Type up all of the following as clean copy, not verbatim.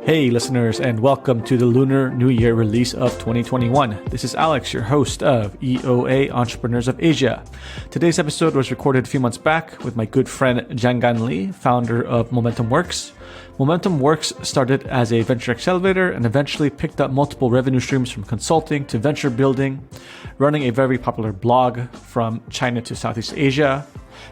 Hey, listeners, and welcome to the Lunar New Year release of 2021. This is Alex, your host of EOA Entrepreneurs of Asia. Today's episode was recorded a few months back with my good friend Jianggan Li, founder of Momentum Works. Momentum Works started as a venture accelerator and eventually picked up multiple revenue streams from consulting to venture building, running a very popular blog from China to Southeast Asia.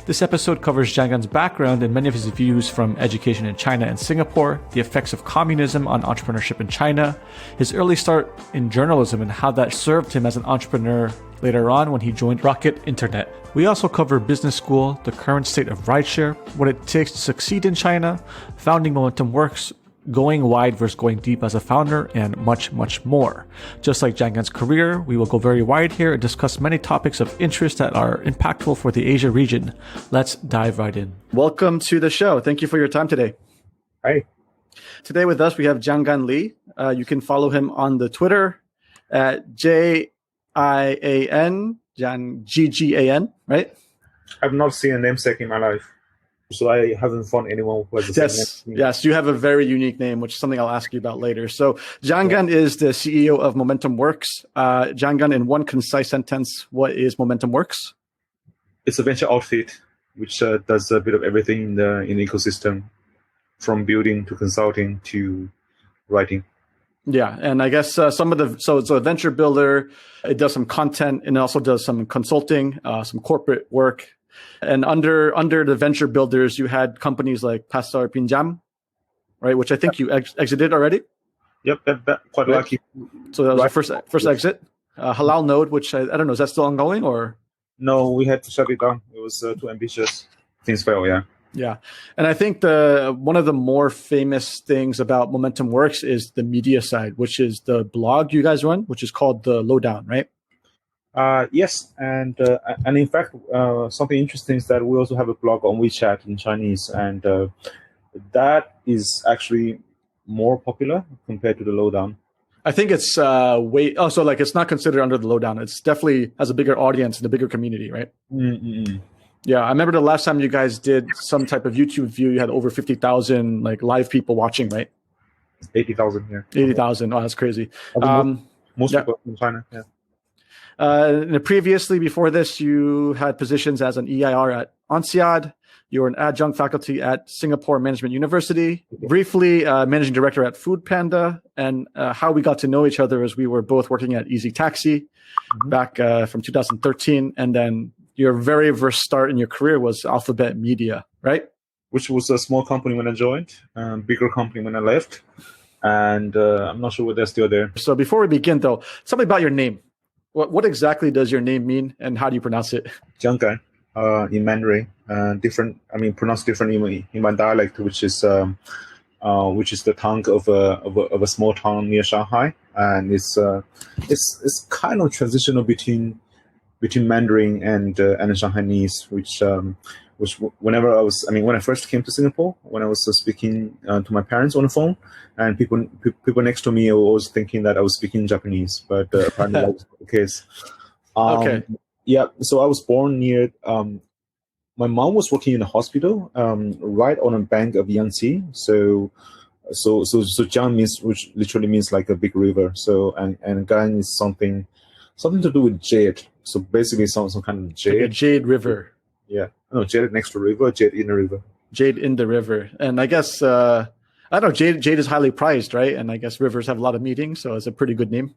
This episode covers Jianggan's background and many of his views from education in China and Singapore, the effects of communism on entrepreneurship in China, his early start in journalism and how that served him as an entrepreneur later on when he joined Rocket Internet. We also cover business school, the current state of rideshare, what it takes to succeed in China, founding Momentum Works, going wide versus going deep as a founder, and much, much more. Just like Jianggan's career, we will go very wide here and discuss many topics of interest that are impactful for the Asia region. Let's dive right in. Welcome to the show. Thank you for your time today. Hi. Today with us, we have Jianggan Li. You can follow him on the Twitter at Jian, G-G-A-N, right? I've not seen a namesake in my life, so I haven't found anyone who has the same name. Yes, you have a very unique name, which is something I'll ask you about later. So Jianggan is the CEO of Momentum Works. Jianggan, in one concise sentence, what is Momentum Works? It's a venture outfit which does a bit of everything in the ecosystem, from building to consulting to writing. Yeah, and I guess some of the so it's a venture builder. It does some content and it also does some consulting, some corporate work. And under the venture builders, you had companies like Pasar Pinjam, right? Which I think you exited already. Yep, that quite right. lucky. So that was the first exit. Halal Node, which I don't know, is that still ongoing or? No, we had to shut it down. It was too ambitious. Things failed, yeah. Yeah, and I think one of the more famous things about Momentum Works is the media side, which is the blog you guys run, which is called The Lowdown, right? Yes, and in fact, something interesting is that we also have a blog on WeChat in Chinese, and that is actually more popular compared to The Lowdown. I think it's so like it's not considered under The Lowdown. It's definitely has a bigger audience and a bigger community, right? Mm-mm. Yeah, I remember the last time you guys did some type of YouTube view, you had over 50,000 like live people watching, right? 80,000, yeah. 80,000. Oh, that's crazy. Most people in China, yeah. Previously, before this, you had positions as an EIR at ONSIAD. You were an adjunct faculty at Singapore Management University. Briefly, managing director at Food Panda. And how we got to know each other is we were both working at Easy Taxi back from 2013, and then your very first start in your career was Alphabet Media, right? Which was a small company when I joined, bigger company when I left, and I'm not sure whether they're still there. So before we begin, though, tell me about your name. What exactly does your name mean, and how do you pronounce it? Jianggan, in Mandarin, pronounced differently in my dialect, which is the tongue of a small town near Shanghai, and it's kind of transitional between Mandarin and Shanghainese, which when I first came to Singapore, when I was speaking to my parents on the phone, and people next to me were always thinking that I was speaking Japanese, but apparently that was not the case. Okay. Yeah, so I was born near. My mom was working in a hospital right on a bank of Yangtze. So Jiang which literally means like a big river. So and Gan is something to do with jade. So basically, some kind of jade. Like a jade river. Yeah. No, jade next to the river, jade in the river. Jade in the river. And I guess, I don't know, jade is highly prized, right? And I guess rivers have a lot of meaning, so it's a pretty good name.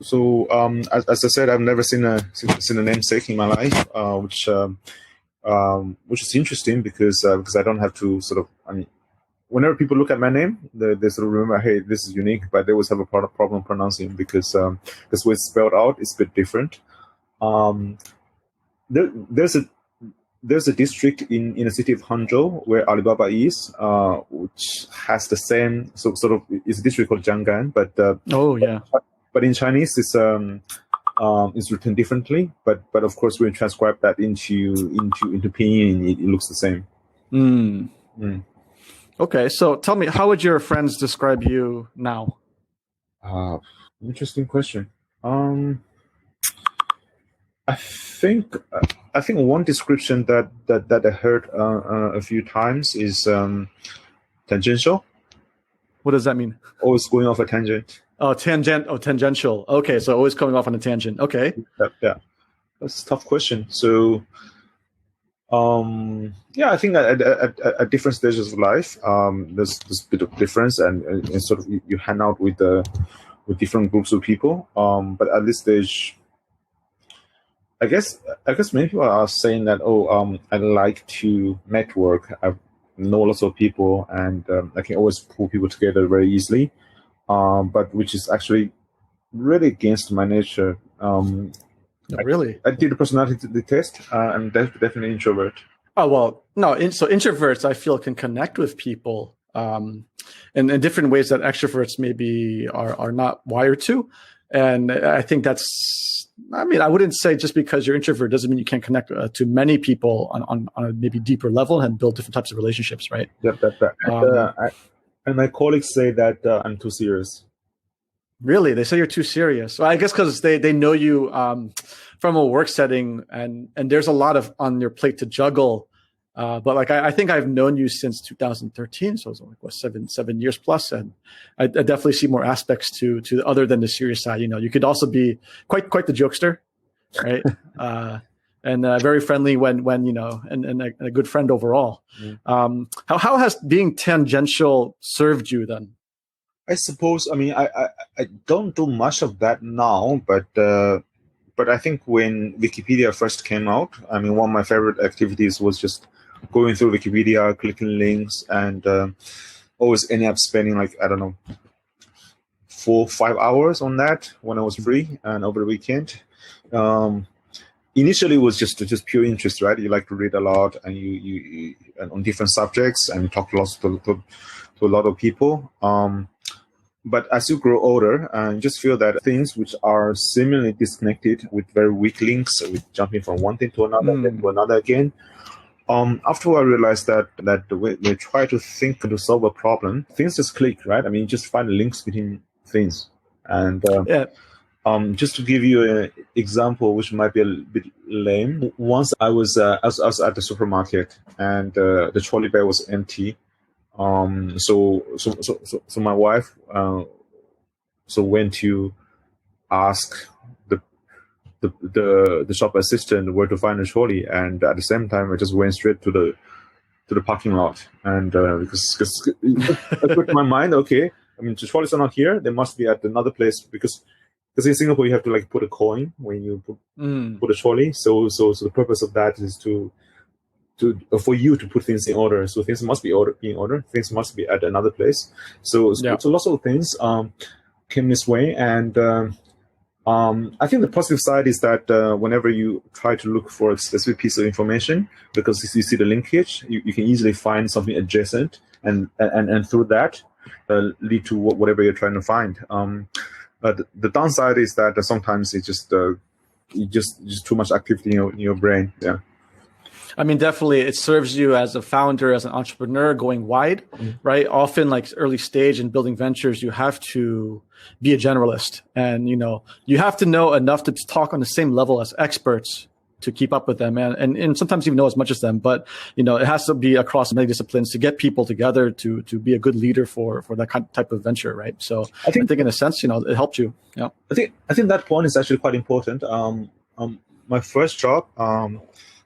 So, as I said, I've never seen a namesake in my life, which is interesting because I don't have to whenever people look at my name, they sort of remember, hey, this is unique, but they always have a problem pronouncing it because the way it's spelled out is a bit different. There's a district in the city of Hangzhou where Alibaba is, which has the same sort of it's a district called Jianggan, but but in Chinese it's written differently. But of course when you transcribe that into pinyin, it looks the same. Okay, so tell me, how would your friends describe you now? Interesting question. I think one description that I heard a few times is tangential. What does that mean? Always going off a tangent. Oh, tangential. Okay, so always coming off on a tangent. Okay. Yeah. That's a tough question. So, yeah, I think at different stages of life, there's a bit of difference, and sort of you hang out with different groups of people. But at this stage, I guess many people are saying that, I like to network. I know lots of people, and I can always pull people together very easily. But which is actually really against my nature. Really? I did a personality test. I'm definitely an introvert. Oh, well, no. So introverts, I feel, can connect with people in different ways that extroverts maybe are not wired to. And I think I wouldn't say just because you're introvert doesn't mean you can't connect to many people on a maybe deeper level and build different types of relationships, right? Yep. And my colleagues say that I'm too serious. Really? They say you're too serious. Well, I guess because they know you from a work setting, and there's a lot on your plate to juggle. But like I think I've known you since 2013, so it's like seven years plus, and I definitely see more aspects to other than the serious side. You could also be quite the jokester, right? And very friendly when and a good friend overall. Mm. How has being tangential served you then? I suppose, I don't do much of that now, but I think when Wikipedia first came out, one of my favorite activities was just going through Wikipedia, clicking links, and always ending up spending 4-5 hours on that when I was free and over the weekend. Initially, it was just pure interest, right? You like to read a lot, and you on different subjects, and talk to a lot of people. But as you grow older, you just feel that things which are seemingly disconnected with very weak links, with jumping from one thing to another, then to another again. After I realized that when you try to think to solve a problem, things just click, right? You just find links between things. And just to give you an example, which might be a bit lame, once I was at the supermarket, and the trolley bag was empty. So my wife went to ask the shop assistant where to find the trolley, and at the same time I just went straight to the parking lot, and because I put in my mind, okay, the trolleys are not here, they must be at another place, because in Singapore you have to put a coin when you put a trolley, so the purpose of that is for you to put things in order. So things must be in order. Things must be at another place. So lots of things came this way, and I think the positive side is that whenever you try to look for a specific piece of information, because you see the linkage, you can easily find something adjacent, and through that lead to whatever you're trying to find. The downside is that sometimes it's just too much activity in your brain. Yeah. Definitely, it serves you as a founder, as an entrepreneur, going wide, right? Often, early stage in building ventures, you have to be a generalist, and you have to know enough to talk on the same level as experts to keep up with them, and sometimes even know as much as them. But it has to be across many disciplines to get people together to be a good leader for that type of venture, right? So I think in a sense, it helped you. Yeah, I think that point is actually quite important. My first job,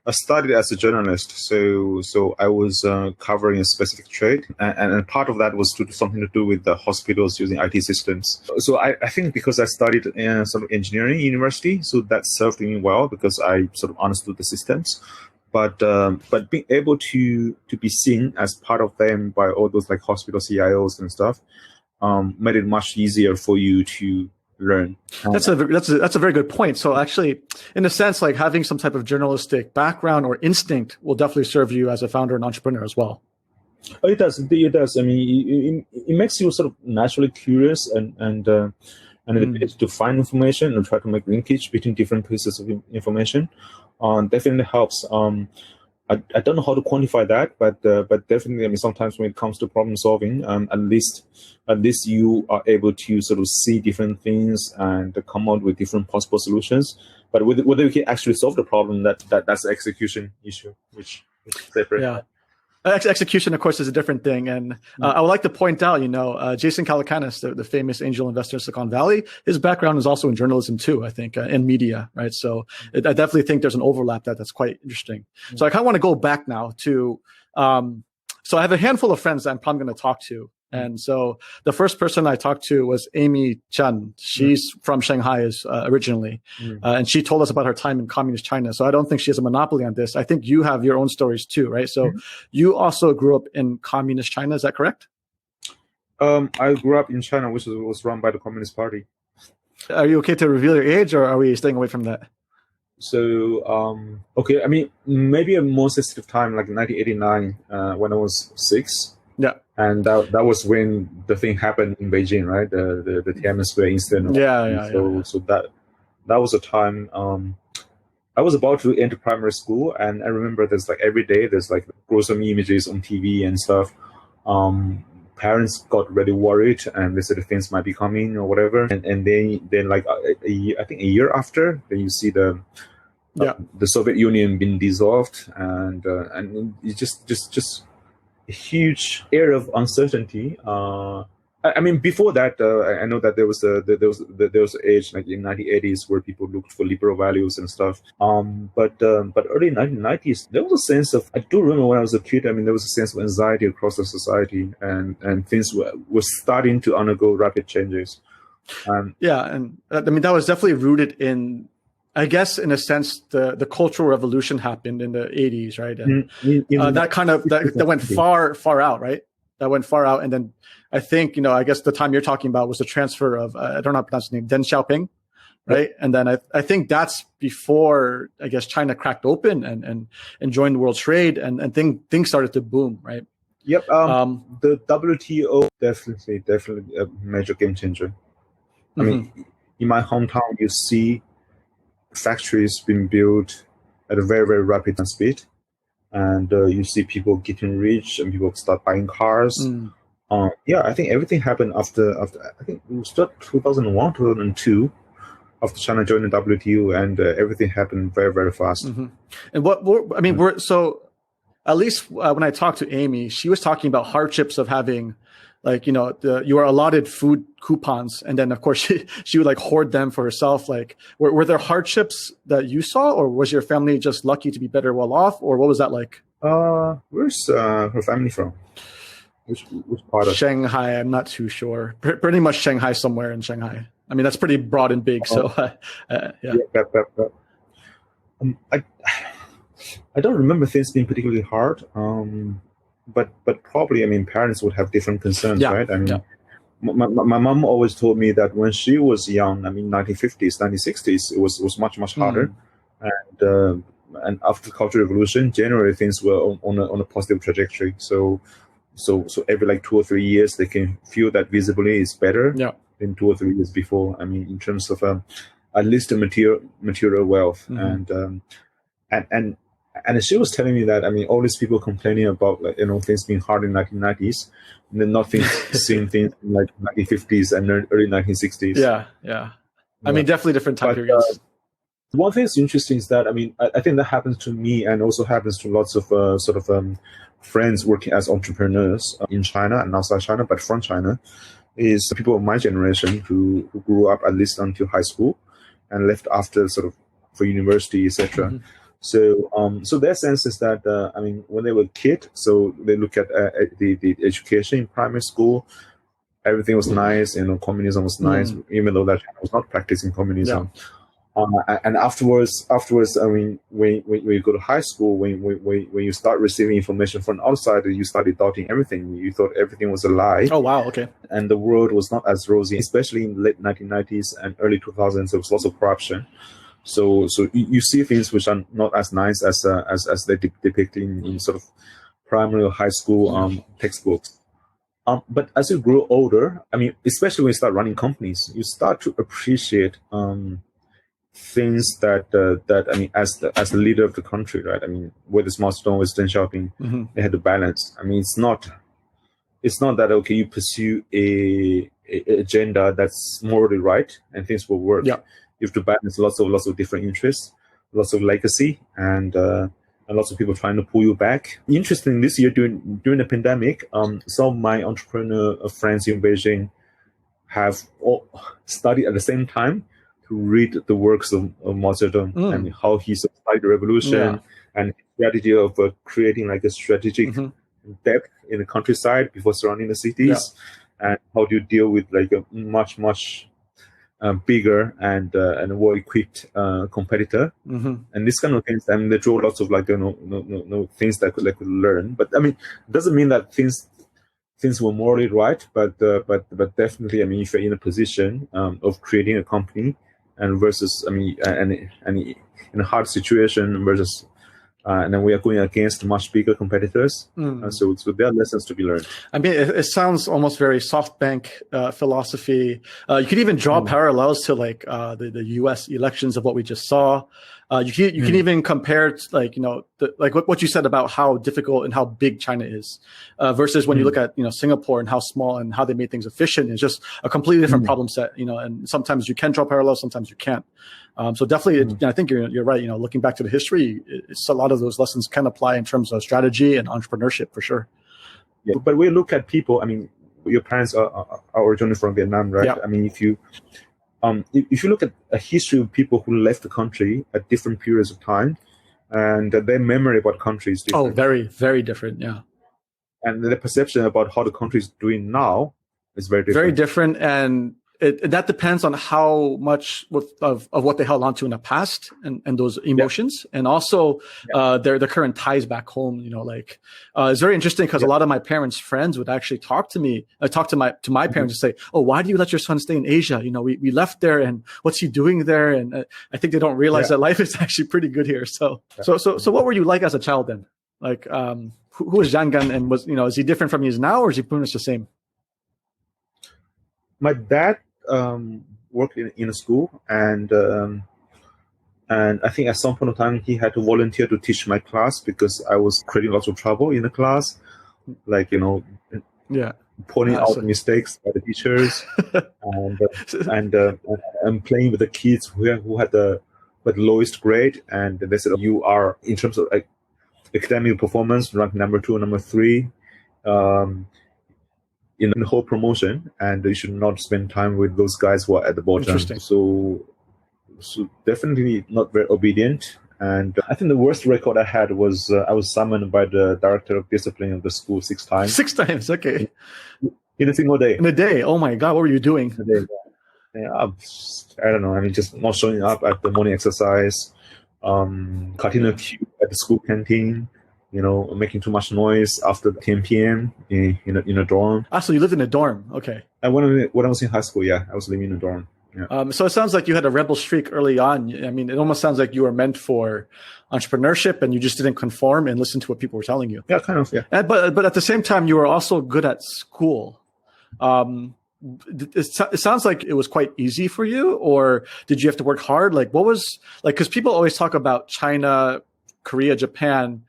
I started as a journalist, so I was covering a specific trade, and part of that was something to do with the hospitals using IT systems. So I think because I studied in sort of engineering university, so that served me well because I sort of understood the systems. But being able to be seen as part of them by all those hospital CIOs and stuff made it much easier for you to learn. That's a very good point. So actually, in a sense, having some type of journalistic background or instinct will definitely serve you as a founder and entrepreneur as well. Oh, it does. It does. It makes you sort of naturally curious and the ability to find information and try to make linkage between different pieces of information. Definitely helps. I don't know how to quantify that, but definitely, sometimes when it comes to problem solving, at least you are able to sort of see different things and come out with different possible solutions. But whether you can actually solve the problem, that's the execution issue, which is separate. Yeah. Execution, of course, is a different thing. And I would like to point out, Jason Calacanis, the famous angel investor in Silicon Valley, his background is also in journalism too, I think, and media, right? So I definitely think there's an overlap that's quite interesting. So I kind of want to go back now to, so I have a handful of friends that I'm probably going to talk to. And so the first person I talked to was Amy Chen. She's from Shanghai originally. And she told us about her time in communist China. So I don't think she has a monopoly on this. I think you have your own stories too, right? So you also grew up in communist China. Is that correct? I grew up in China, which was run by the Communist Party. Are you okay to reveal your age, or are we staying away from that? So, okay, I mean, maybe a more sensitive time, like 1989, when I was 6. Yeah. And that was when the thing happened in Beijing, right? The Tiananmen Square incident. So that was a time I was about to enter primary school, and I remember there's like every day there's like gruesome images on TV and stuff. Parents got really worried, and they said things might be coming or whatever. And then like I think a year after, then you see the Soviet Union being dissolved, and it's just a huge air of uncertainty. I mean, before that, I know that there was an age like in 1980s where people looked for liberal values and stuff. But early 1990s, there was a sense of, I do remember when I was a kid. I mean, there was a sense of anxiety across the society, and things were starting to undergo rapid changes. And I mean, that was definitely rooted in, I guess, in a sense, the Cultural Revolution happened in the 80s, right? And that went far out, right? That went far out. And then I think, I guess the time you're talking about was the transfer of, I don't know how to pronounce his name, Deng Xiaoping, right? And then I think that's before, I guess, China cracked open and joined world trade, and things started to boom, right? Yep. The WTO definitely a major game changer. I mean, in my hometown, you see factories being built at a very, very rapid speed. And you see people getting rich, and people start buying cars. I think everything happened after I think it was 2001, 2002, after China joined the WTO, and everything happened very, very fast. And so at least when I talked to Amy, she was talking about hardships of having, like, you were allotted food coupons, and then of course she would like hoard them for herself. Like, were there hardships that you saw, or was your family just lucky to be better well off, or what was that like? Where's her family from? Which part of Shanghai? I'm not too sure. Pretty much Shanghai, somewhere in Shanghai. I mean, that's pretty broad and big. So I don't remember things being particularly hard. But probably, I mean, parents would have different concerns, right? I mean, my mom always told me that when she was young, I mean, 1950s, 1960s, it was much harder. And after the Cultural Revolution, generally things were on a positive trajectory. So every like 2 or 3 years, they can feel that visibly is better than 2 or 3 years before. I mean, in terms of at least the material wealth. And she was telling me that, I mean, all these people complaining about, like, things being hard in 1990s, and then nothing seeing things in like 1950s and early 1960s. Yeah. I mean, definitely different time periods. One thing that's interesting is that, I mean, I think that happens to me, and also happens to lots of friends working as entrepreneurs in China and outside China, but from China, is the people of my generation who grew up at least until high school and left after for university, etc. So their sense is that, I mean, when they were a kid, so they look at the education in primary school, everything was nice, communism was nice, even though that China was not practicing communism. And afterwards, I mean, when you go to high school, when you start receiving information from outside, you started doubting everything. You thought everything was a lie. Oh, wow, okay. And the world was not as rosy, especially in the late 1990s and early 2000s. There was lots of corruption. So you see things which are not as nice as they depict in primary or high school textbooks. But as you grow older, I mean, especially when you start running companies, you start to appreciate things that I mean, as the leader of the country, right? I mean, with the small stone, with Deng Xiaoping, they had to balance. I mean, it's not that, okay, you pursue a agenda that's morally right and things will work. You have to balance lots of different interests, lots of legacy, and and lots of people trying to pull you back. Interesting, this year during the pandemic, some of my entrepreneur friends in Beijing have all studied at the same time to read the works of Mao Zedong and how he started the revolution and strategy of creating like a strategic depth in the countryside before surrounding the cities, and how do you deal with like a much bigger and well equipped competitor, and this kind of things. I mean, they draw lots of like things that could learn. But I mean, it doesn't mean that things were morally right, but definitely, I mean, if you're in a position of creating a company, and versus, I mean, and in a hard situation versus, and then we are going against much bigger competitors. So there are lessons to be learned. I mean, it sounds almost very SoftBank philosophy. You could even draw parallels to like the U.S. elections of what we just saw. You can even compare, like, like what you said about how difficult and how big China is versus when you look at, Singapore and how small and how they made things efficient. It's just a completely different problem set, and sometimes you can draw parallels, sometimes you can't. So definitely, I think you're right. Looking back to the history, it's a lot of those lessons can apply in terms of strategy and entrepreneurship for sure. Yeah, but we look at people. I mean, your parents are originally from Vietnam, right? Yeah. I mean, if you look at a history of people who left the country at different periods of time, and their memory about country is different. Oh, very, very different. Yeah. And the perception about how the country is doing now is very different. Very different, and that depends on how much of what they held on to in the past and those emotions, and also their current ties back home. It's very interesting because a lot of my parents' friends would actually talk to me, talk to my parents and say, "Oh, why do you let your son stay in Asia? We left there, and what's he doing there?" And I think they don't realize that life is actually pretty good here. So what were you like as a child then? Like, who was Jianggan, and is he different from he is now, or is he pretty much the same? My dad worked in a school, and I think at some point of time he had to volunteer to teach my class because I was creating lots of trouble in the class, like pointing out mistakes by the teachers, and playing with the kids who had the lowest grade, and they said, you are, in terms of academic performance, ranked number 2, number 3. In the whole promotion, and you should not spend time with those guys who are at the bottom. So definitely not very obedient. And I think the worst record I had was I was summoned by the director of discipline of the school 6 times. 6 times, okay. In a single day. In a day, oh my God, what were you doing? I don't know. I mean, just not showing up at the morning exercise, cutting a queue at the school canteen. Making too much noise after 10 p.m. in a dorm. So you lived in a dorm, okay. And when I was in high school, I was living in a dorm. Yeah. So it sounds like you had a rebel streak early on. I mean, it almost sounds like you were meant for entrepreneurship, and you just didn't conform and listen to what people were telling you. Yeah, kind of. Yeah. But at the same time, you were also good at school. It sounds like it was quite easy for you, or did you have to work hard? Like, what was because people always talk about China, Korea, Japan.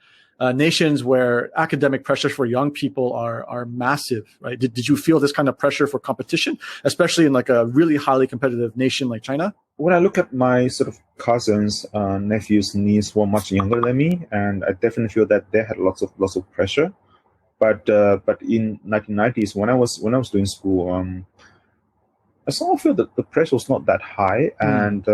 Nations where academic pressures for young people are massive, right? Did you feel this kind of pressure for competition, especially in like a really highly competitive nation like China? When I look at my sort of cousins, nephews, nieces who are much younger than me, and I definitely feel that they had lots of pressure. But in 1990s, when I was doing school, I sort of feel that the pressure was not that high, and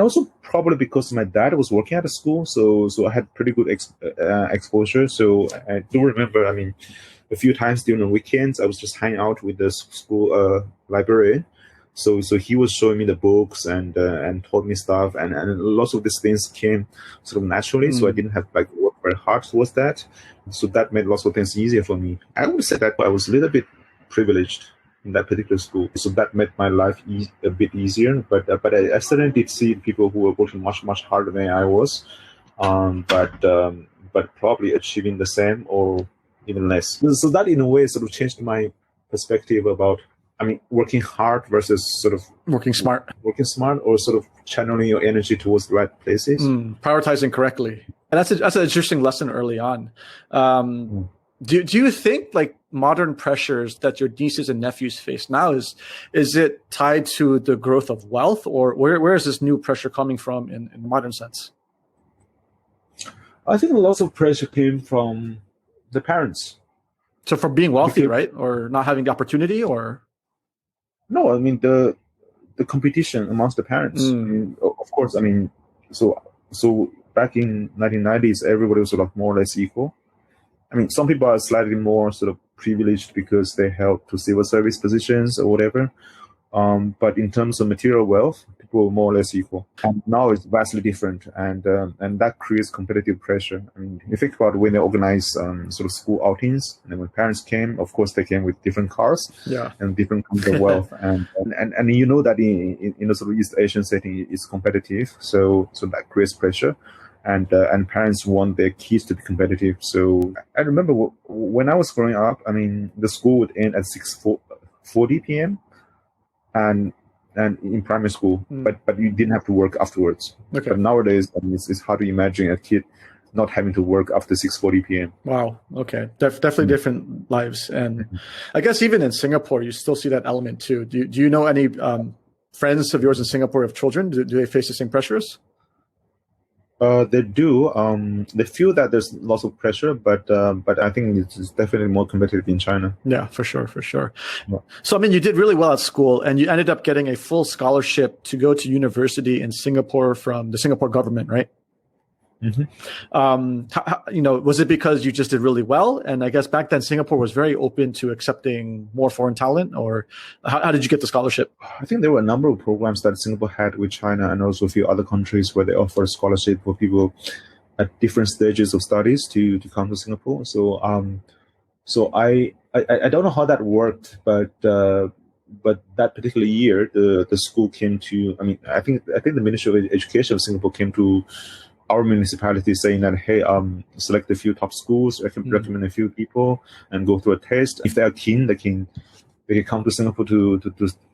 also probably because my dad was working at a school, so I had pretty good exposure. So I do remember, I mean, a few times during the weekends, I was just hanging out with the school librarian. So he was showing me the books and taught me stuff, and lots of these things came sort of naturally. So I didn't have like work very hard towards that. So that made lots of things easier for me. I would say that I was a little bit privileged in that particular school, so that made my life a bit easier. But I certainly did see people who were working much harder than I was, but probably achieving the same or even less. So that in a way sort of changed my perspective about, I mean, working hard versus sort of working smart, or sort of channeling your energy towards the right places, prioritizing correctly. And that's an interesting lesson early on. Do you think like modern pressures that your nieces and nephews face now is it tied to the growth of wealth, or where is this new pressure coming from in modern sense? I think lots of pressure came from the parents. So from being wealthy, Because, right? Or not having the opportunity, or no, I mean the competition amongst the parents. I Mm. mean, of course, I mean, so back in 1990s, everybody was sort of more or less equal. I mean, some people are slightly more sort of privileged because they held to civil service positions or whatever. But in terms of material wealth, people were more or less equal. And now it's vastly different, and that creates competitive pressure. I mean, you think about when they organize sort of school outings, and then when parents came, of course, they came with different cars Yeah. and different kinds of wealth, and you know that in a sort of East Asian setting, it's competitive, so that creates pressure. And parents want their kids to be competitive. So I remember when I was growing up, I mean, the school would end at 6:40 p.m. and in primary school, but you didn't have to work afterwards. Okay. But nowadays, I mean, it's hard to imagine a kid not having to work after 6:40 p.m. Wow. Okay. Definitely different lives. And I guess even in Singapore, you still see that element too. Do you know any friends of yours in Singapore of children? Do they face the same pressures? They do. They feel that there's lots of pressure, but I think it's definitely more competitive in China. Yeah, for sure, for sure. Yeah. So, I mean, you did really well at school, and you ended up getting a full scholarship to go to university in Singapore from the Singapore government, right? Mm-hmm. Was it because you just did really well? And I guess back then Singapore was very open to accepting more foreign talent, or how did you get the scholarship? I think there were a number of programs that Singapore had with China and also a few other countries where they offer a scholarship for people at different stages of studies to come to Singapore. So I don't know how that worked, but that particular year the school came to. I mean, I think the Ministry of Education of Singapore came to our municipality saying that, hey, select a few top schools, recommend a few people, and go through a test. If they are keen, they can come to Singapore to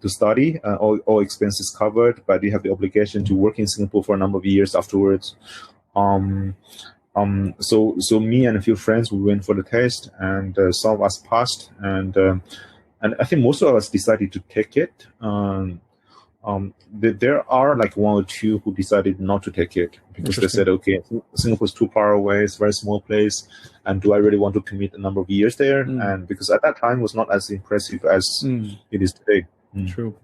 study, all expenses covered, but you have the obligation to work in Singapore for a number of years afterwards. So me and a few friends, we went for the test, and some of us passed, and I think most of us decided to take it. There are like one or two who decided not to take it because they said, okay, Singapore's too far away, it's a very small place, and do I really want to commit a number of years there? And because at that time it was not as impressive as it is today. True.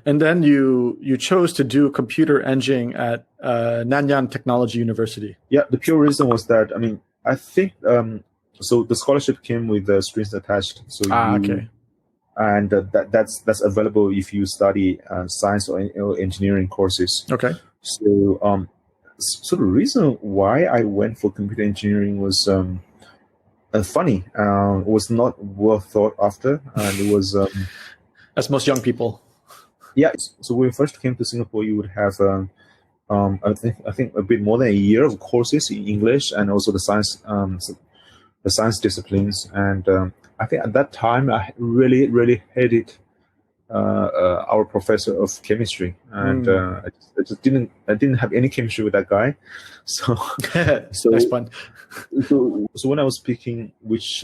And then you chose to do computer engineering at Nanyang Technology University. Yeah, the pure reason was that, I mean, I think, so the scholarship came with the strings attached. So okay. And that's available if you study science or engineering courses. Okay. So so the reason why I went for computer engineering was funny. It was not well thought after, and it was as most young people. Yeah. So when we first came to Singapore, you would have I think a bit more than a year of courses in English and also the science disciplines, and I think at that time I really hated our professor of chemistry, and I just didn't have any chemistry with that guy. So Nice fun. So when I was picking which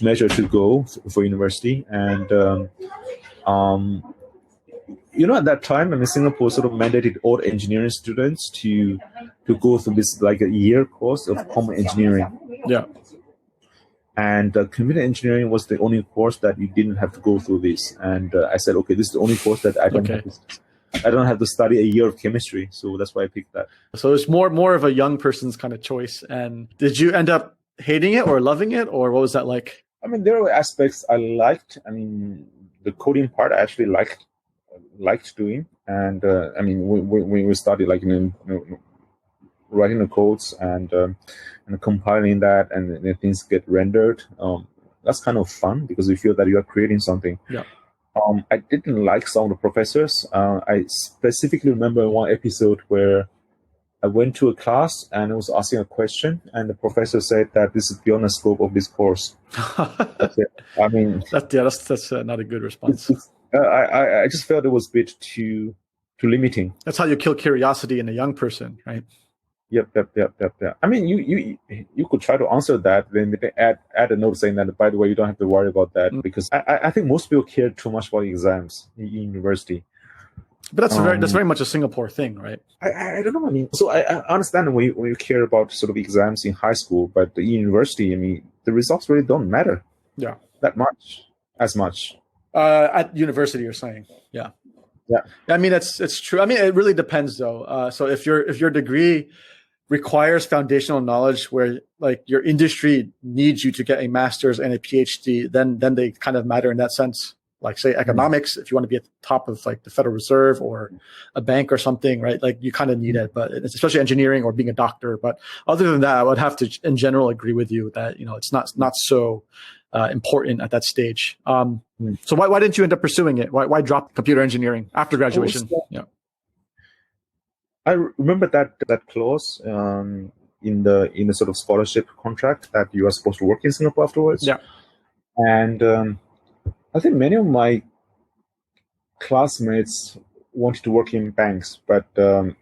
major to go for university, and at that time, I mean, Singapore sort of mandated all engineering students to go through this like a year course of common engineering. Yeah. And computer engineering was the only course that you didn't have to go through this. And I said, okay, this is the only course that I don't have to study a year of chemistry. So that's why I picked that. So it's more of a young person's kind of choice. And did you end up hating it or loving it, or what was that like? I mean, there were aspects I liked. I mean, the coding part I actually liked doing. And I mean, when we started like writing the codes and compiling that, and then things get rendered, that's kind of fun because you feel that you are creating something. Yeah. I didn't like some of the professors. I specifically remember one episode where I went to a class and I was asking a question, and the professor said that this is beyond the scope of this course. That's it. I mean, that's not a good response. I just felt it was a bit too limiting. That's how you kill curiosity in a young person, right? Yep. I mean, you could try to answer that, then add a note saying that, by the way, you don't have to worry about that, because I think most people care too much about exams in university. But that's very much a Singapore thing, right? I don't know. I mean, so I understand when you care about sort of exams in high school, but the university, I mean, the results really don't matter. Yeah. That much, as much. At university, you're saying, yeah. Yeah. I mean, it's true. I mean, it really depends, though. So if your degree requires foundational knowledge, where like your industry needs you to get a master's and a PhD, then they kind of matter in that sense. Like say economics, if you want to be at the top of like the Federal Reserve or a bank or something, right? Like you kind of need it, but it's especially engineering or being a doctor. But other than that, I would have to, in general, agree with you that it's not so important at that stage. So why didn't you end up pursuing it? Why drop computer engineering after graduation? I remember that clause in the sort of scholarship contract that you are supposed to work in Singapore afterwards. Yeah, and I think many of my classmates wanted to work in banks, but the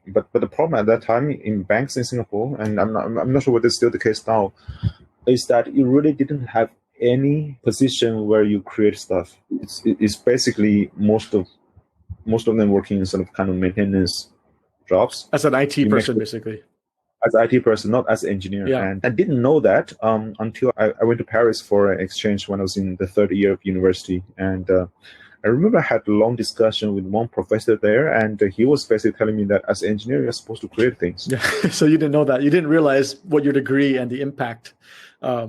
problem at that time in banks in Singapore, and I'm not sure whether it's still the case now, is that you really didn't have any position where you create stuff. It's basically most of them working in sort of kind of maintenance jobs as an IT person, basically. As an IT person, not as an engineer. Yeah. And I didn't know that until I went to Paris for an exchange when I was in the third year of university. And I remember I had a long discussion with one professor there, and he was basically telling me that as an engineer, you're supposed to create things. Yeah. So you didn't know that. You didn't realize what your degree and the impact. I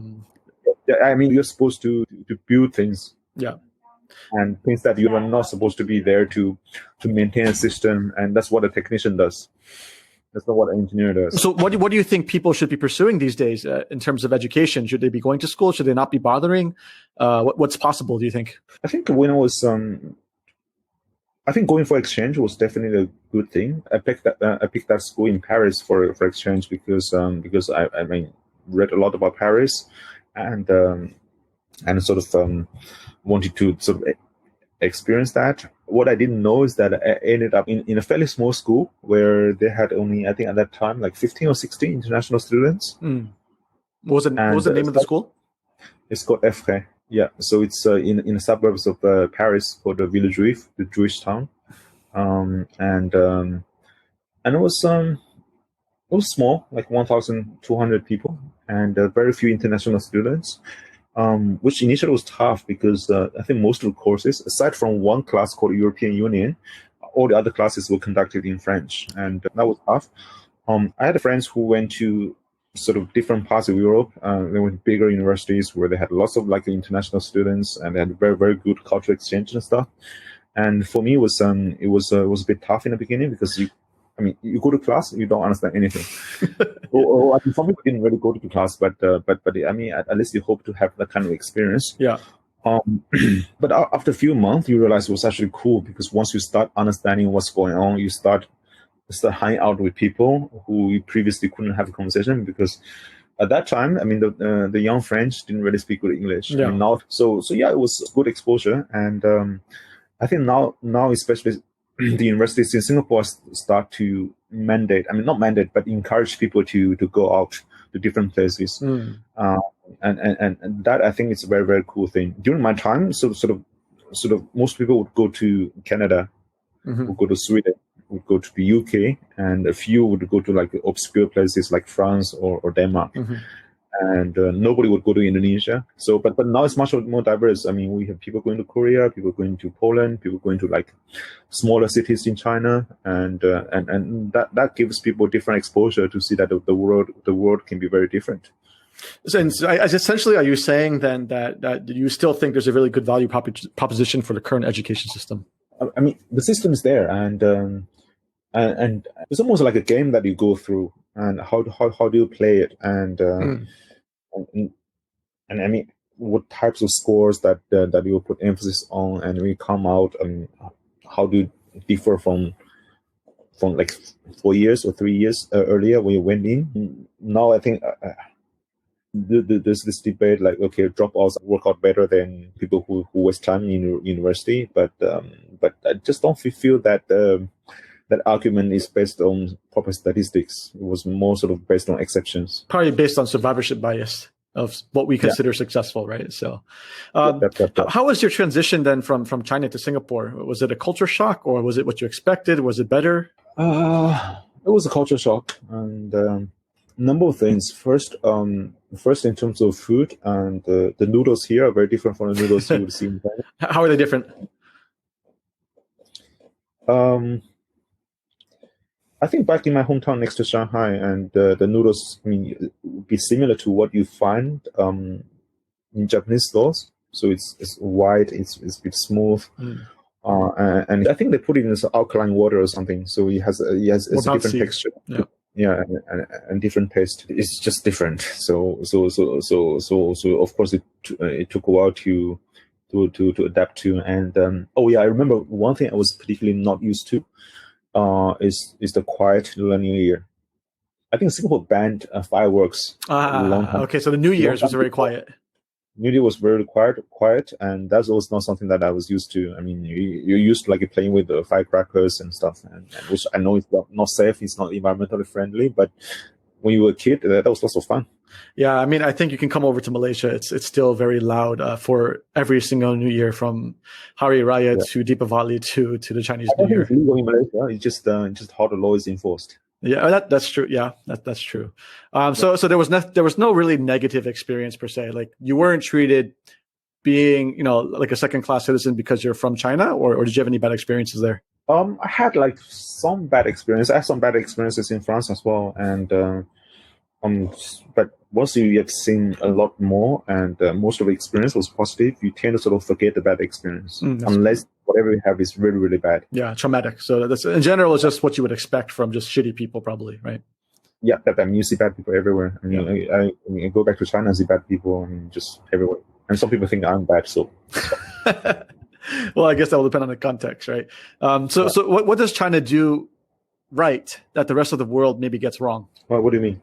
mean, you're supposed to build things. Yeah. And things that you are not supposed to be there to maintain a system. And that's what a technician does. That's not what an engineer does. So what do you think people should be pursuing these days in terms of education? Should they be going to school? Should they not be bothering? What's possible, do you think? I think when I was, I think going for exchange was definitely a good thing. I picked that school in Paris for exchange because I mean, read a lot about Paris and sort of wanted to sort of experience that. What I didn't know is that I ended up in a fairly small school where they had only, I think at that time, like 15 or 16 international students. What was the name of the school? It's called Effray. Yeah, so it's in the suburbs of Paris called the Village Juif, the Jewish town, and it was small, like 1,200 people, and very few international students. Which initially was tough because I think most of the courses, aside from one class called European Union, all the other classes were conducted in French, and that was tough. I had friends who went to sort of different parts of Europe. They went to bigger universities where they had lots of like international students, and they had very, very good cultural exchange and stuff. And for me, it was a bit tough in the beginning because you go to class, you don't understand anything. or I think some people didn't really go to class, but I mean, at least you hope to have that kind of experience. Yeah. But after a few months, you realize it was actually cool because once you start understanding what's going on, you start hanging out with people who you previously couldn't have a conversation because at that time, I mean, the young French didn't really speak good English. Yeah. I mean, so yeah, it was good exposure, and I think now especially the universities in Singapore start to mandate, I mean, not mandate, but encourage people to go out to different places. And that, I think, it's a very, very cool thing. During my time, sort of most people would go to Canada, would go to Sweden, would go to the UK, and a few would go to like obscure places like France or Denmark. And nobody would go to Indonesia. So, but now it's much more diverse. I mean, we have people going to Korea, people going to Poland, people going to like smaller cities in China, and that gives people different exposure to see that the world can be very different. So essentially, are you saying then that you still think there's a really good value proposition for the current education system? I mean, the system is there, and it's almost like a game that you go through, and how do you play it, and I mean, what types of scores that you put emphasis on, and we come out, and how do you differ from like 4 years or 3 years earlier when you went in? Now I think there's this debate like, okay, dropouts work out better than people who waste time in university, but I just don't feel that that argument is based on proper statistics. It was more sort of based on exceptions. Probably based on survivorship bias. of what we consider successful, right? So, Yep. how was your transition then from China to Singapore? Was it a culture shock, or was it what you expected? Was it better? It was a culture shock, and number of things. First in terms of food, and the noodles here are very different from the noodles you would see in China. How are they different? I think back in my hometown next to Shanghai, and the noodles, I mean, would be similar to what you find in Japanese stores. So it's white, it's a bit smooth, and I think they put it in some alkaline water or something. So it has a different texture. Yeah, and different taste. It's just different. So of course it took a while to adapt to. And I remember one thing I was particularly not used to is the quiet Lunar New Year. I think Singapore banned fireworks a long time. Okay, so the New Year's was very quiet. New Year was very quiet, and that's also not something that I was used to. I mean, you're used to like playing with the firecrackers and stuff, and which I know is not safe, it's not environmentally friendly, but when you were a kid, that was lots of fun. Yeah, I mean, I think you can come over to Malaysia. It's still very loud for every single New Year, from Hari Raya to Deepavali to the Chinese New Year. It's legal in Malaysia. It's just how the law is enforced. Yeah, that's true. Yeah, that's true. So there was no really negative experience per se. Like, you weren't treated being, like a second class citizen because you're from China, or did you have any bad experiences there? I had like some bad experience. I had some bad experiences in France as well, and but once you have seen a lot more, and most of the experience was positive, you tend to sort of forget the bad experience, unless whatever you have is really, really bad. Yeah, traumatic. So that's, in general, it's just what you would expect from just shitty people, probably, right? Yeah, you see bad people everywhere. I mean, I go back to China and see bad people, just everywhere. And some people think I'm bad, so. Well, I guess that will depend on the context, right? So what does China do right that the rest of the world maybe gets wrong? Well, what do you mean?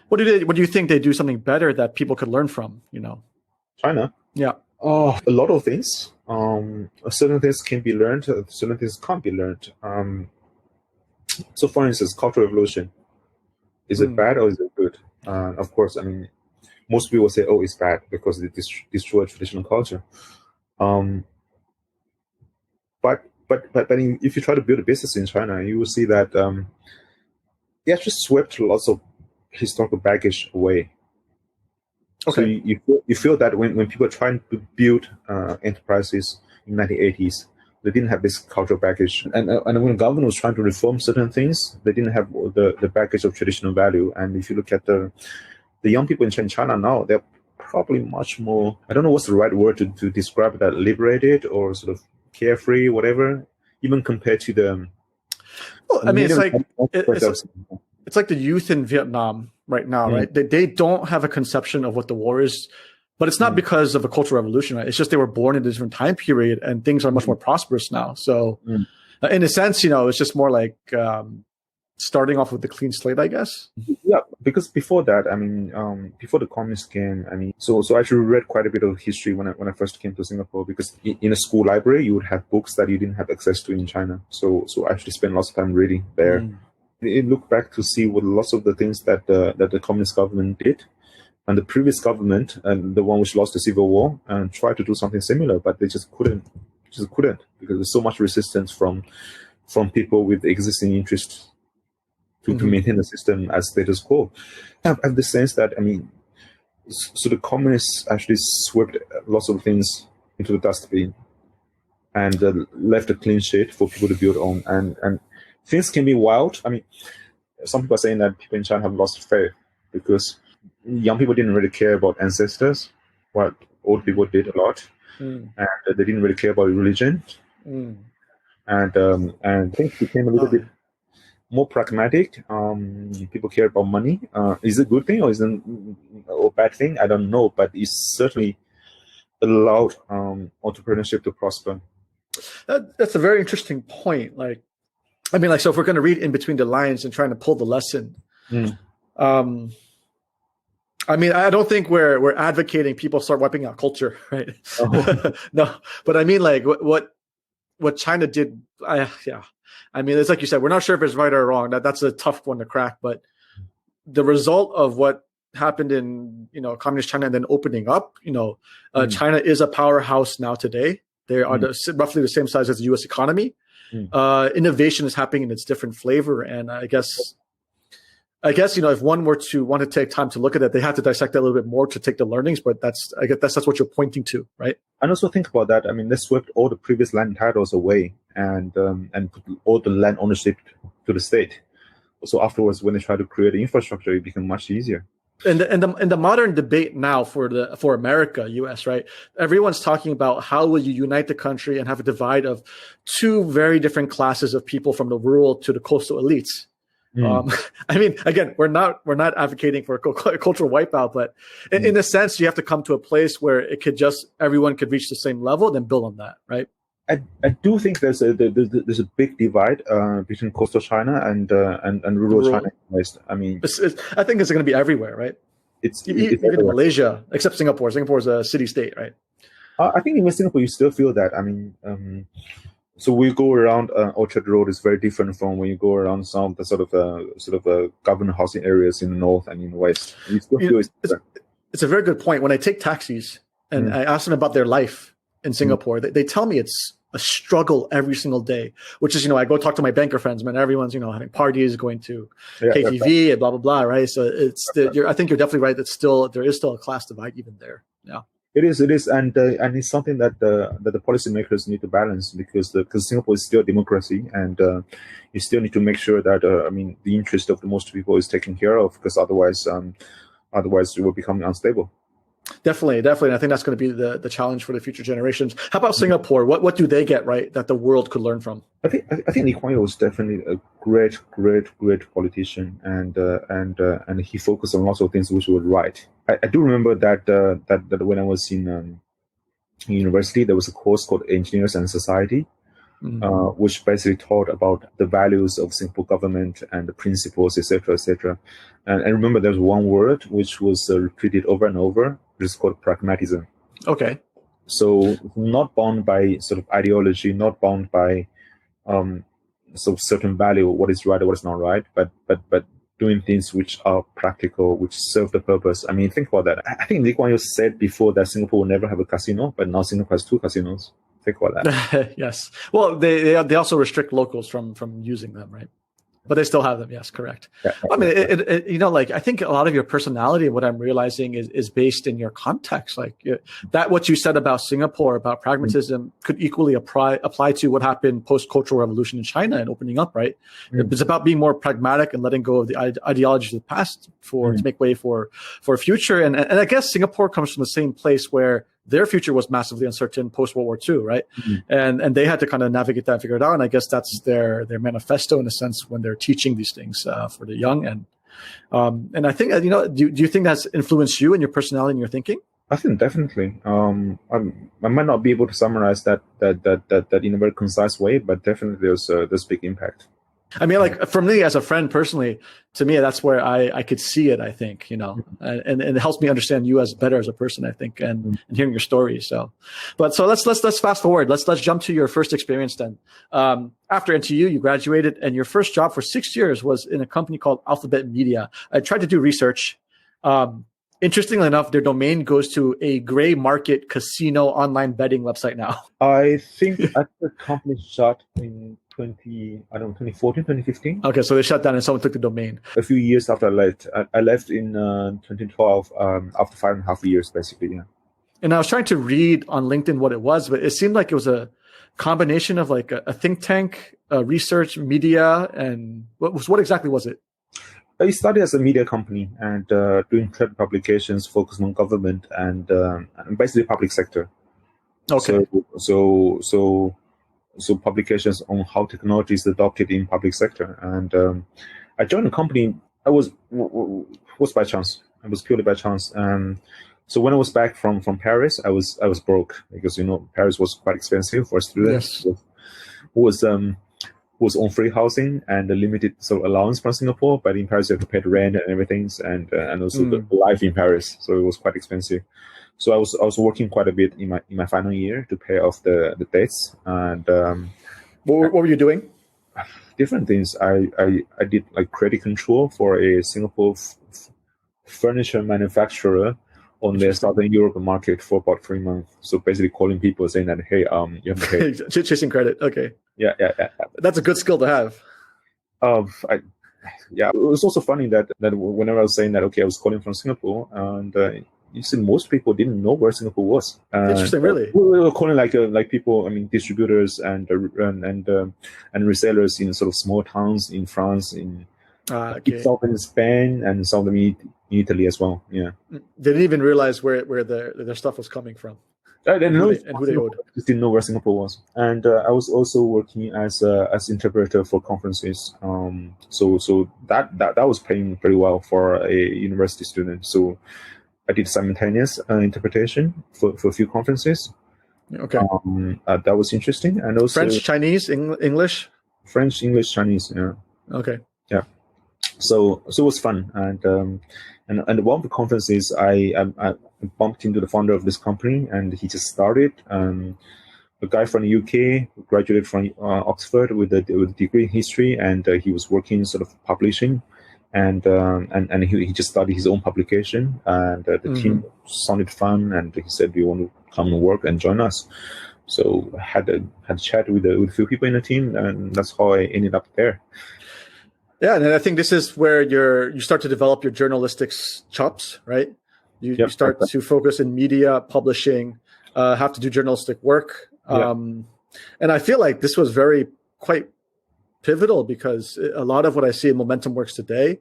What do you think they do something better that people could learn from? China? Yeah. Oh, a lot of things. Certain things can be learned. Certain things can't be learned. So, for instance, Cultural Revolution. Is it bad or is it good? Of course, I mean, most people say, "Oh, it's bad because it destroyed traditional culture." But if you try to build a business in China, you will see that it actually swept lots of historical baggage away. Okay. So you feel that when people are trying to build enterprises in the 1980s, they didn't have this cultural baggage, and when the government was trying to reform certain things, they didn't have the baggage of traditional value. And if you look at the young people in China now, they're probably much more, I don't know what's the right word to describe that, liberated or sort of carefree, whatever, even compared to the. Well, I mean, it's like the youth in Vietnam right now, right? They don't have a conception of what the war is, but it's not because of a cultural revolution, right? It's just they were born in a different time period, and things are much more prosperous now. So, in a sense, it's just more like starting off with the clean slate, I guess. Yeah, because before that, I mean, before the communists came, I mean, so I actually read quite a bit of history when I first came to Singapore, because in a school library you would have books that you didn't have access to in China. So I actually spent lots of time reading there. It looked back to see what lots of the things that the communist government did, and the previous government, and the one which lost the civil war, and tried to do something similar, but they just couldn't because there's so much resistance from people with existing interests to maintain the system as status quo. I have the sense that, I mean, so the communists actually swept lots of things into the dustbin and left a clean sheet for people to build on. And things can be wild. I mean, some people are saying that people in China have lost faith because young people didn't really care about ancestors, what old people did a lot, and they didn't really care about religion, and things became a little bit more pragmatic. People care about money. Is it a good thing or is it a bad thing? I don't know, but it's certainly allowed entrepreneurship to prosper. That's a very interesting point. So if we're going to read in between the lines and trying to pull the lesson, I mean, I don't think we're advocating people start wiping out culture, right? No, but I mean, like what China did. I mean, it's like you said, we're not sure if it's right or wrong. That's a tough one to crack, but the result of what happened in communist China and then opening up, China is a powerhouse now today. They are roughly the same size as the U.S. economy. Innovation is happening in its different flavor, and I guess if one were to want to take time to look at it, they have to dissect it a little bit more to take the learnings. But that's what you're pointing to, right? And also think about that. I mean, let's swept all the previous land titles away and put all the land ownership to the state. So afterwards, when they try to create the infrastructure, it became much easier. And the modern debate now for America, U.S., right? Everyone's talking about how will you unite the country and have a divide of two very different classes of people, from the rural to the coastal elites. I mean, again, we're not advocating for a cultural wipeout, but in a sense, you have to come to a place where everyone could reach the same level, then build on that, right? I do think there's a big divide between coastal China and rural China. I mean, I think it's going to be everywhere, right? It's even in Malaysia, except Singapore. Singapore is a city state, right? I think in Singapore you still feel that. I mean, so we go around Orchard Road is very different from when you go around some of the sort of government housing areas in the north and in the west. You still feel it's a very good point. When I take taxis and I ask them about their life in Singapore, they tell me it's a struggle every single day, which is, I go talk to my banker friends, man, everyone's, having parties, going to KTV and blah, blah, blah. Right. So I think you're definitely right. There is still a class divide even there. Yeah. It is. And it's something that the policymakers need to balance because Singapore is still a democracy and you still need to make sure that, the interest of the most people is taken care of because otherwise it will become unstable. Definitely. And I think that's going to be the challenge for the future generations. How about Singapore? What do they get right that the world could learn from? I think Lee Kuan Yew was definitely a great politician, and he focused on lots of things which were right. I do remember that when I was in university, there was a course called Engineers and Society, which basically taught about the values of Singapore government and the principles, etc., etc. And I remember there was one word which was repeated over and over. It's called pragmatism. Okay. So not bound by sort of ideology, not bound by sort of certain value, what is right or what is not right, but doing things which are practical, which serve the purpose. I mean, think about that. I think Lee Kuan Yew said before that Singapore will never have a casino, but now Singapore has 2 casinos. Think about that. Yes. Well, they also restrict locals from using them, right? But they still have them. Yes, correct. Yeah, I mean, I think a lot of your personality, what I'm realizing is based in your context. Like that, what you said about Singapore, about pragmatism could equally apply to what happened post-cultural revolution in China and opening up, right? It's about being more pragmatic and letting go of the ideologies of the past to make way for a future. And I guess Singapore comes from the same place where their future was massively uncertain post World War II, right? And they had to kind of navigate that and figure it out. And I guess that's their manifesto in a sense when they're teaching these things for the young. And I think do you think that's influenced you and your personality and your thinking? I think definitely. I might not be able to summarize that in a very concise way, but definitely there's big impact. I mean, like for me as a friend personally, to me, that's where I could see it, I think, and it helps me understand you better as a person, I think, and hearing your story. So let's fast forward. Let's jump to your first experience then. After NTU, you graduated and your first job for 6 years was in a company called Alphabet Media. I tried to do research. Interestingly enough, their domain goes to a gray market casino online betting website now. I think the company shut in 2014, 2015. Okay, so they shut down and someone took the domain. A few years after I left. I left in 2012 after 5.5 years, basically, yeah. And I was trying to read on LinkedIn what it was, but it seemed like it was a combination of like a think tank, research, media, and what exactly was it? I started as a media company and doing trade publications focused on government and basically public sector. Okay. So publications on how technology is adopted in public sector. And I joined the company. I was by chance. It was purely by chance. So when I was back from Paris, I was broke because Paris was quite expensive for students. Yes. Who was on free housing and a limited sort of allowance from Singapore, but in Paris you have to pay the rent and everything, and also the life in Paris, so it was quite expensive. So I was working quite a bit in my final year to pay off the debts. And what were you doing? Different things. I did like credit control for a Singapore furniture manufacturer on their Southern Europe market for about 3 months. So basically calling people saying that, hey, you have to pay. Chasing credit. Okay. Yeah. That's a good skill to have. It was also funny that whenever I was saying that, okay, I was calling from Singapore, and you see, most people didn't know where Singapore was. Interesting, really. We were calling like people, I mean, distributors and resellers in sort of small towns in France, in some in Spain, and some of them in Italy as well. Yeah, they didn't even realize where their stuff was coming from. I didn't know who they owed. Just didn't know where Singapore was, and I was also working as interpreter for conferences. So that was paying pretty well for a university student. So I did simultaneous interpretation for a few conferences. Okay, that was interesting, and also French, Chinese, English. French, English, Chinese. Yeah. Okay. Yeah. So it was fun, and one of the conferences I bumped into the founder of this company, and he just started. A guy from the UK who graduated from Oxford with a degree in history, and he was working sort of publishing, and he just started his own publication, and the team sounded fun, and he said, "Do you want to come and work and join us?" So I had a chat with a few people in the team, and that's how I ended up there. Yeah, and I think this is where you start to develop your journalistics chops, right? You start to focus in media, publishing, have to do journalistic work. And I feel like this was quite pivotal, because a lot of what I see in Momentum Works today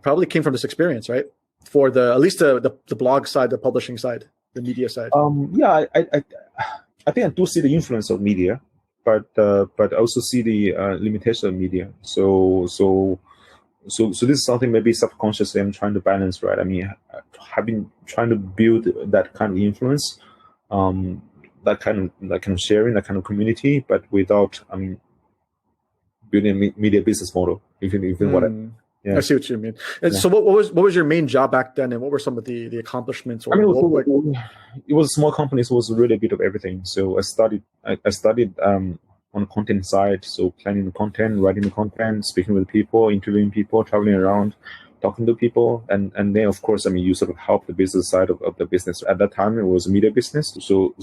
probably came from this experience, right? For at least the blog side, the publishing side, the media side. I think I do see the influence of media, but I also see the limitation of media. So this is something maybe subconsciously I'm trying to balance, right? I mean, I've been trying to build that kind of influence, that kind of sharing, that kind of community, but without, I mean, building a media business model. If what I see what you mean. And so what was your main job back then, and what were some of the accomplishments? I mean, it was a small company, so it was really a bit of everything. So I studied on the content side, so planning the content, writing the content, speaking with people, interviewing people, traveling around, talking to people, and then of course, I mean, you sort of help the business side of the business. At that time, it was a media business, so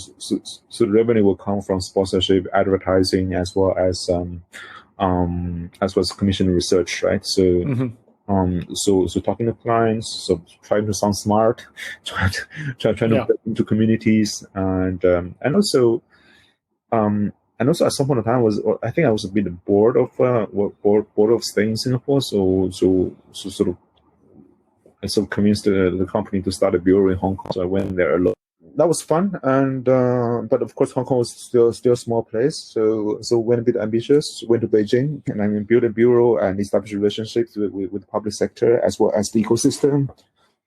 the revenue will come from sponsorship, advertising, as well as commission research, right? So. So talking to clients, so trying to sound smart, trying to get into communities, and also at some point in time I think I was a bit bored of staying in Singapore. So sort of convinced the company to start a bureau in Hong Kong. So I went there a lot. That was fun, and but of course Hong Kong was still a small place. So went a bit ambitious. Went to Beijing, and I mean built a bureau and established relationships with the public sector as well as the ecosystem.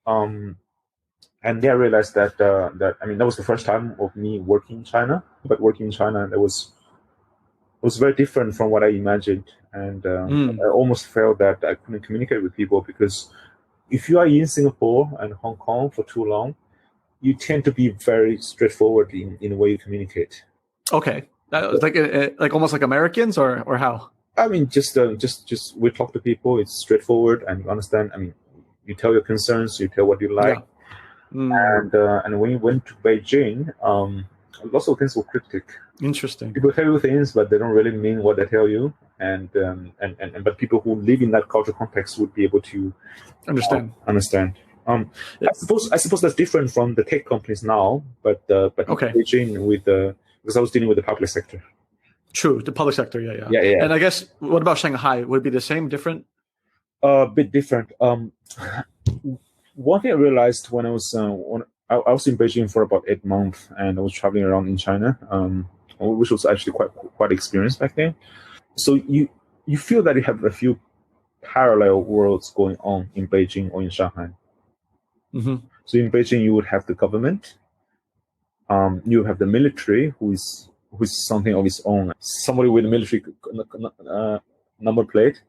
And then I realized that I mean that was the first time of me working in China. But working in China, it was very different from what I imagined, and I almost felt that I couldn't communicate with people, because if you are in Singapore and Hong Kong for too long, you tend to be very straightforward in the way you communicate. Okay, like almost like Americans, or how? I mean, just we talk to people. It's straightforward, and you understand. I mean, you tell your concerns, you tell what you like, and when you went to Beijing, lots of things were cryptic. Interesting. People tell you things, but they don't really mean what they tell you, and but people who live in that cultural context would be able to understand. I suppose that's different from the tech companies now, but okay. Beijing because I was dealing with the public sector. True, the public sector, yeah. And I guess, what about Shanghai? Would it be the same, different? A bit different. One thing I realized when I was I was in Beijing for about 8 months, and I was traveling around in China, which was actually quite experienced back then. So you feel that you have a few parallel worlds going on in Beijing or in Shanghai. So in Beijing, you would have the government, you have the military, who is something of its own. Somebody with a military number plate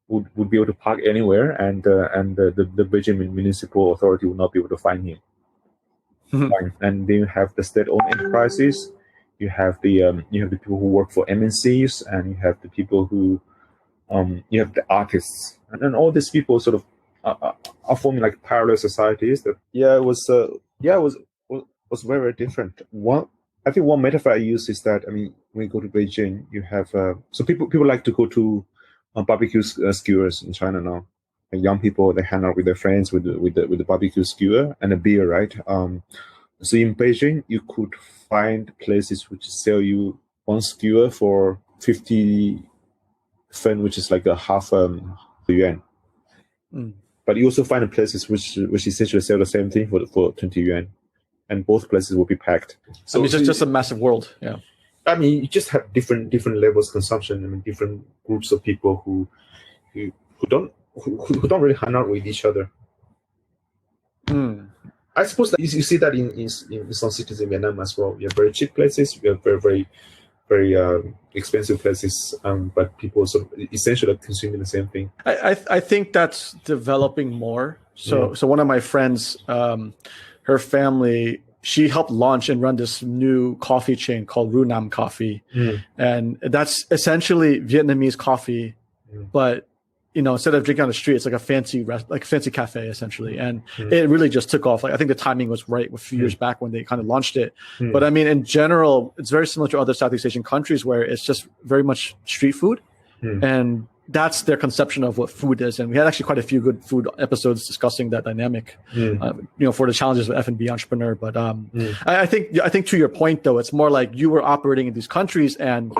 would be able to park anywhere, and the Beijing municipal authority would not be able to find him. And then you have the state-owned enterprises. You have the people who work for MNCs, and you have the people who you have the artists, and then all these people sort of are forming like parallel societies. That it was very, very different. I think one metaphor I use is that, I mean, when you go to Beijing, you have so people like to go to barbecue skewers in China now. And young people, they hang out with their friends with the barbecue skewer and a beer, right? So in Beijing, you could find places which sell you one skewer for 50 fen, which is like a half yuan. But you also find places which essentially sell the same thing for 20 yuan, and both places will be packed. So I mean, it's just a massive world. Yeah. I mean, you just have different levels of consumption. I mean, different groups of people who don't really hang out with each other. I suppose that you see that in some cities in Vietnam as well. We have very cheap places. We have very, very, very expensive places, but people sort of essentially are consuming the same thing. I think that's developing more. So one of my friends, her family, she helped launch and run this new coffee chain called Ru Nam Coffee, and that's essentially Vietnamese coffee, but instead of drinking on the street, it's like a fancy cafe essentially. And it really just took off. Like, I think the timing was right a few years back when they kind of launched it. But I mean, in general, it's very similar to other Southeast Asian countries where it's just very much street food. And that's their conception of what food is. And we had actually quite a few good food episodes discussing that dynamic, for the challenges of F&B entrepreneur. But I think to your point though, it's more like you were operating in these countries, and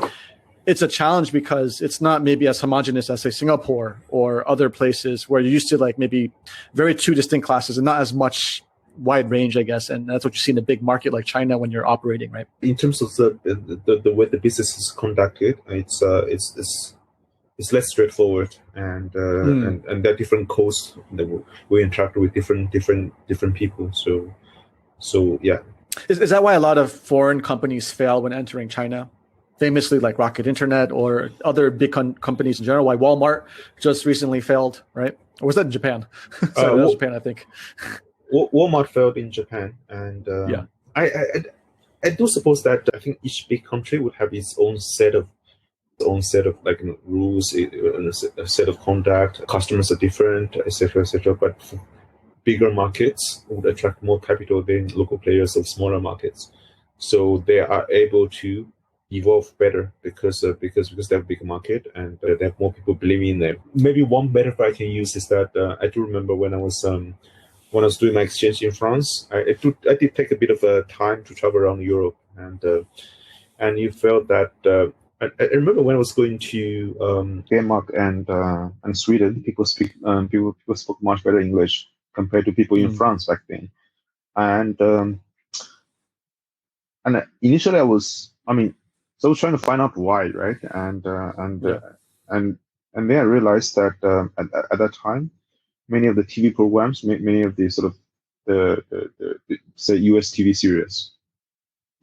it's a challenge because it's not maybe as homogenous as, say, Singapore or other places where you're used to like maybe very two distinct classes and not as much wide range, I guess. And that's what you see in a big market like China when you're operating, right? In terms of the way the business is conducted, it's less straightforward, and there are different codes that we interact with different people. So yeah. Is that why a lot of foreign companies fail when entering China? Famously, like Rocket Internet or other big companies in general. Why Walmart just recently failed, right? Or was that in Japan? Sorry, that was Japan, I think. Walmart failed in Japan, and I do suppose that I think each big country would have its own set of like rules, a set of conduct. Customers are different, etc., etc. But bigger markets would attract more capital than local players of smaller markets, so they are able to evolve better because they have a bigger market and they have more people believing in them. Maybe one metaphor I can use is that I do remember when I was doing my exchange in France, I did take a bit of a time to travel around Europe, and you felt that I remember when I was going to Denmark and Sweden, people spoke much better English compared to people in France back then, and initially I was trying to find out why, right? And then I realized that at that time, many of the TV programs, many of the sort of the say US TV series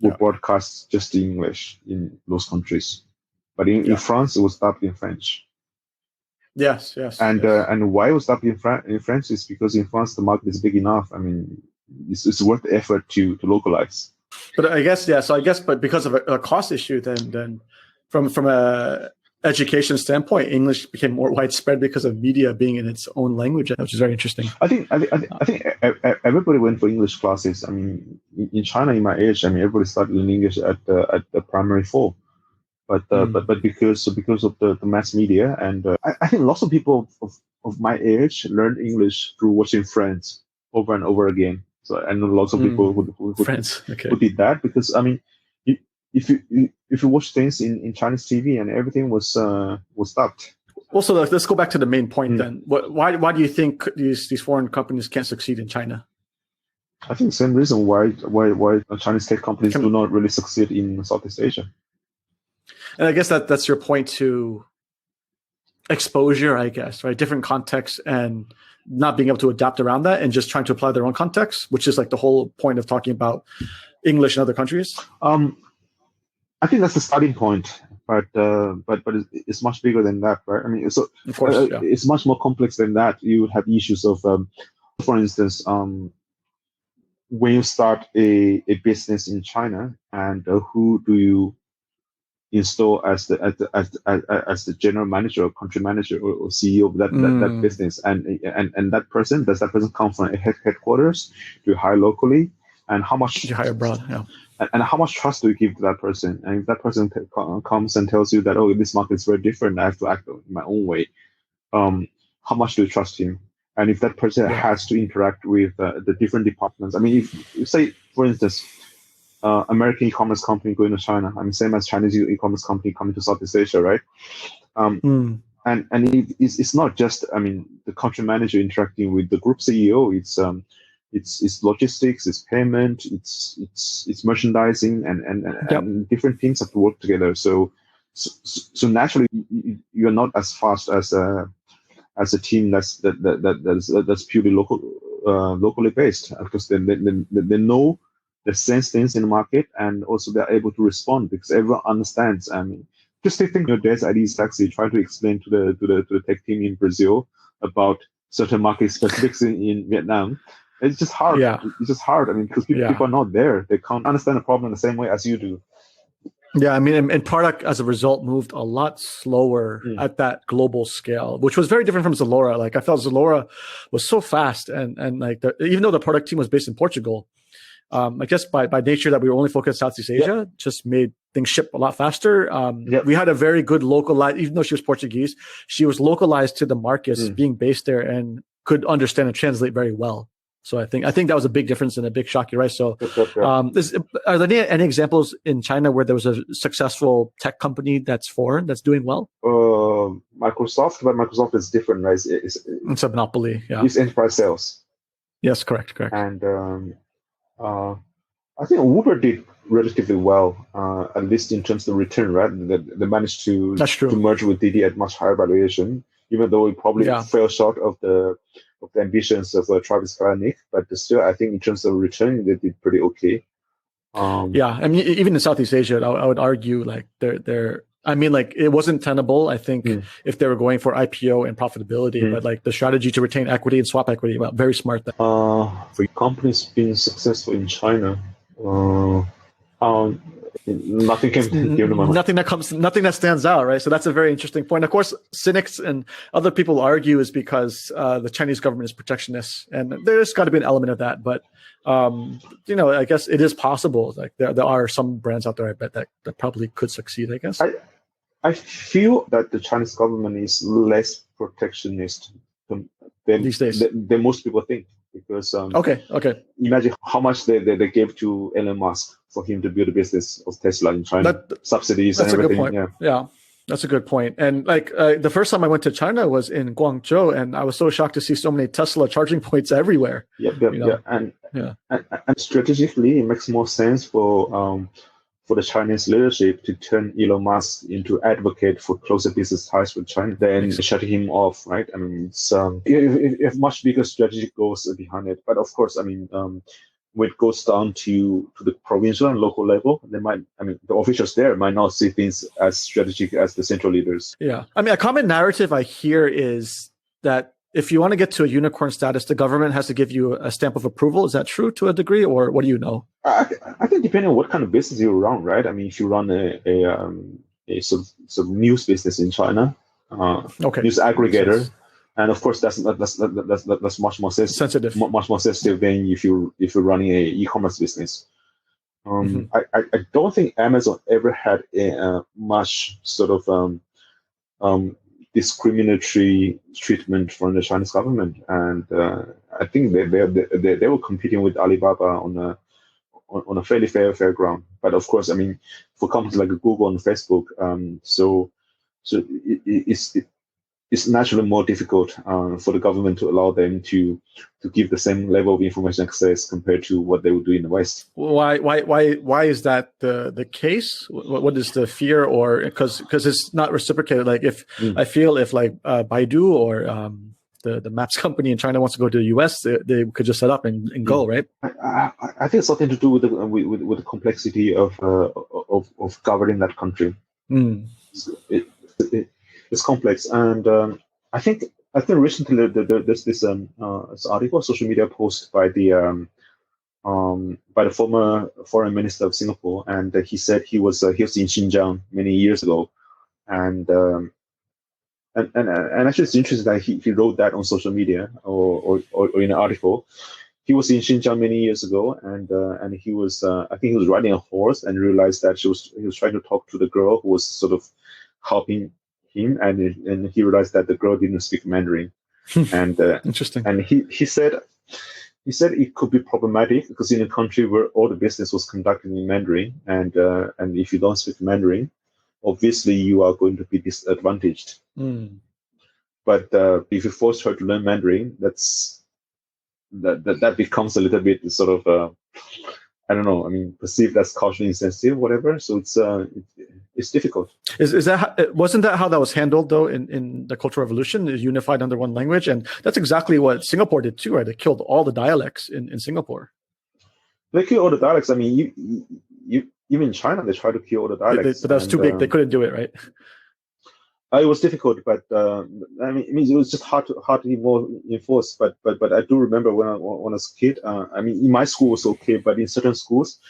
were broadcast just in English in those countries, but in France it was dubbed in French. Yes. And why it was dubbed in French is because in France the market is big enough. I mean, it's worth the effort to localize. But I guess, but because of a cost issue, then from a education standpoint, English became more widespread because of media being in its own language, which is very interesting. I think everybody went for English classes. I mean, in China, in my age, everybody started learning English at the primary 4. But because of the mass media, and I think lots of people of my age learned English through watching Friends over and over again. So I know lots of people who did that because if you watch things in Chinese TV and everything was dubbed. Also, let's go back to the main point then. Why do you think these foreign companies can't succeed in China? I think the same reason why Chinese tech companies do not really succeed in Southeast Asia. And I guess that's your point to exposure, I guess, right? Different contexts and not being able to adapt around that and just trying to apply their own context, which is like the whole point of talking about English in other countries. I think that's the starting point, but it's much bigger than that, right? I mean, so of course, it's much more complex than that. You would have issues of, for instance, when you start a business in China, and who do you installed as the general manager or country manager or CEO of that business, and that person, does that person come from a headquarters? Do you hire locally? And how much You hire abroad, yeah. And how much trust do you give to that person? And if that person comes and tells you that, oh, this market is very different, I have to act in my own way, how much do you trust him? And if that person has to interact with the different departments, I mean, if you say, for instance, American e-commerce company going to China, I mean, same as Chinese e-commerce company coming to Southeast Asia, right? And it's not just, I mean, the country manager interacting with the group CEO. It's logistics, it's payment, it's merchandising, and different teams have to work together. So naturally, you're not as fast as a team that's purely locally based, because they know, they sense things in the market, and also they're able to respond because everyone understands. I mean, just think your days at E16 trying to explain to the tech team in Brazil about certain market specifics in Vietnam. It's just hard. Yeah. It's just hard. I mean, because people are not there. They can't understand the problem the same way as you do. Yeah, I mean, and product as a result moved a lot slower at that global scale, which was very different from Zalora. Like, I felt Zalora was so fast, and like even though the product team was based in Portugal, I guess by nature that we were only focused on Southeast Asia, just made things ship a lot faster. We had a very good localized, even though she was Portuguese, she was localized to the markets, being based there, and could understand and translate very well. So I think that was a big difference and a big shock. You're right. So, are there any examples in China where there was a successful tech company that's foreign that's doing well? Microsoft, but Microsoft is different, right? It's a monopoly. Yeah, it's enterprise sales. Yes, correct. And I think Uber did relatively well, at least in terms of return, right? They managed to merge with Didi at much higher valuation, even though it probably fell short of the ambitions of Travis Kalanick, but still, I think in terms of return, they did pretty okay. I mean, even in Southeast Asia, I would argue like they're. I mean, like, it wasn't tenable, I think, if they were going for IPO and profitability, but like the strategy to retain equity and swap equity, well, very smart. For companies being successful in China, nothing can give them nothing that stands out, right? So that's a very interesting point. Of course, cynics and other people argue is because the Chinese government is protectionist, and there's got to be an element of that. But I guess it is possible. Like there are some brands out there, I bet, that probably could succeed. I guess. I feel that the Chinese government is less protectionist than these days than most people think. Because okay, imagine how much they gave to Elon Musk for him to build a business of Tesla in China, subsidies and everything. That's a good point. Yeah, that's a good point. And like the first time I went to China was in Guangzhou, and I was so shocked to see so many Tesla charging points everywhere. And strategically, it makes more sense for the Chinese leadership to turn Elon Musk into advocate for closer business ties with China than shutting him off, right? I mean, it's if much bigger strategic goals behind it. But of course, I mean, when it goes down to the provincial and local level, the officials there might not see things as strategic as the central leaders. Yeah. I mean, a common narrative I hear is that if you want to get to a unicorn status, the government has to give you a stamp of approval. Is that true to a degree, or what do you know? I think depending on what kind of business you run, right? I mean, if you run a sort of news business in China, news aggregator, and of course that's much more sensitive, much more sensitive than if you're running a e-commerce business. I don't think Amazon ever had a much sort of discriminatory treatment from the Chinese government, and I think they were competing with Alibaba on a fairly fair ground. But of course, I mean, for companies like Google and Facebook, so it's naturally more difficult for the government to allow them to give the same level of information access compared to what they would do in the West. Why is that the case? What is the fear, or because it's not reciprocated? Like if I feel if like Baidu or the maps company in China wants to go to the US, they could just set up and go, right? I think it's something to do with the complexity of governing that country. It's complex, and I think recently there's this article, social media post by the by the former foreign minister of Singapore, and he said he was in Xinjiang many years ago, and and actually it's interesting that he wrote that on social media or in an article. He was in Xinjiang many years ago, and he was I think he was riding a horse and realized that he was trying to talk to the girl who was sort of helping him, and he realized that the girl didn't speak Mandarin, and Interesting. and he said it could be problematic because in a country where all the business was conducted in Mandarin, and if you don't speak Mandarin, obviously you are going to be disadvantaged. But if you force her to learn Mandarin, that becomes a little bit sort of I don't know. I mean, perceived as culturally insensitive, whatever. So it's difficult. Wasn't that how that was handled though in the Cultural Revolution? Is unified under one language, and that's exactly what Singapore did too, right? They killed all the dialects in Singapore. They killed all the dialects. I mean, you even in China they tried to kill all the dialects, but that was too big. They couldn't do it, right? It was difficult, but I mean, it was just hard to enforce. But I do remember when I was a kid. I mean, in my school it was okay, but in certain schools,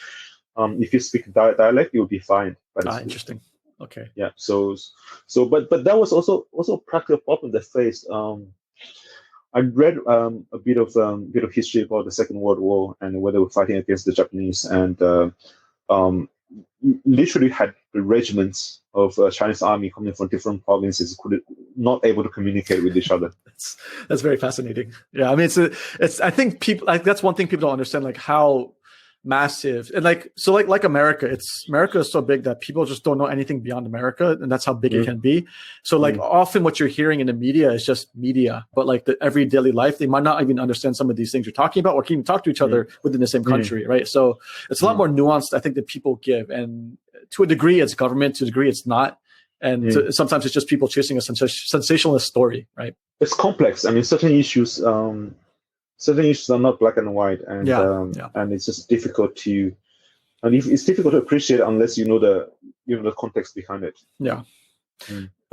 if you speak dialect, you'll be fined. Interesting. Okay. Yeah. But that was also a practical problem they faced. I read a bit of history about the Second World War and where they were fighting against the Japanese, and literally had regiments of Chinese army coming from different provinces not able to communicate with each other. That's very fascinating. Yeah, I mean, it's. I think people that's one thing people don't understand, like how massive and like America. America is so big that people just don't know anything beyond America, and that's how big it can be. So like often what you're hearing in the media is just media, but like the every daily life, they might not even understand some of these things you're talking about, or can even talk to each other within the same country, right? So it's a lot more nuanced, I think, that people give, and to a degree it's government, to a degree it's not, and sometimes it's just people chasing a sensationalist story, right? It's complex. I mean, certain issues are not black and white, and and it's just difficult to, and it's difficult to appreciate unless you know the context behind it. Yeah.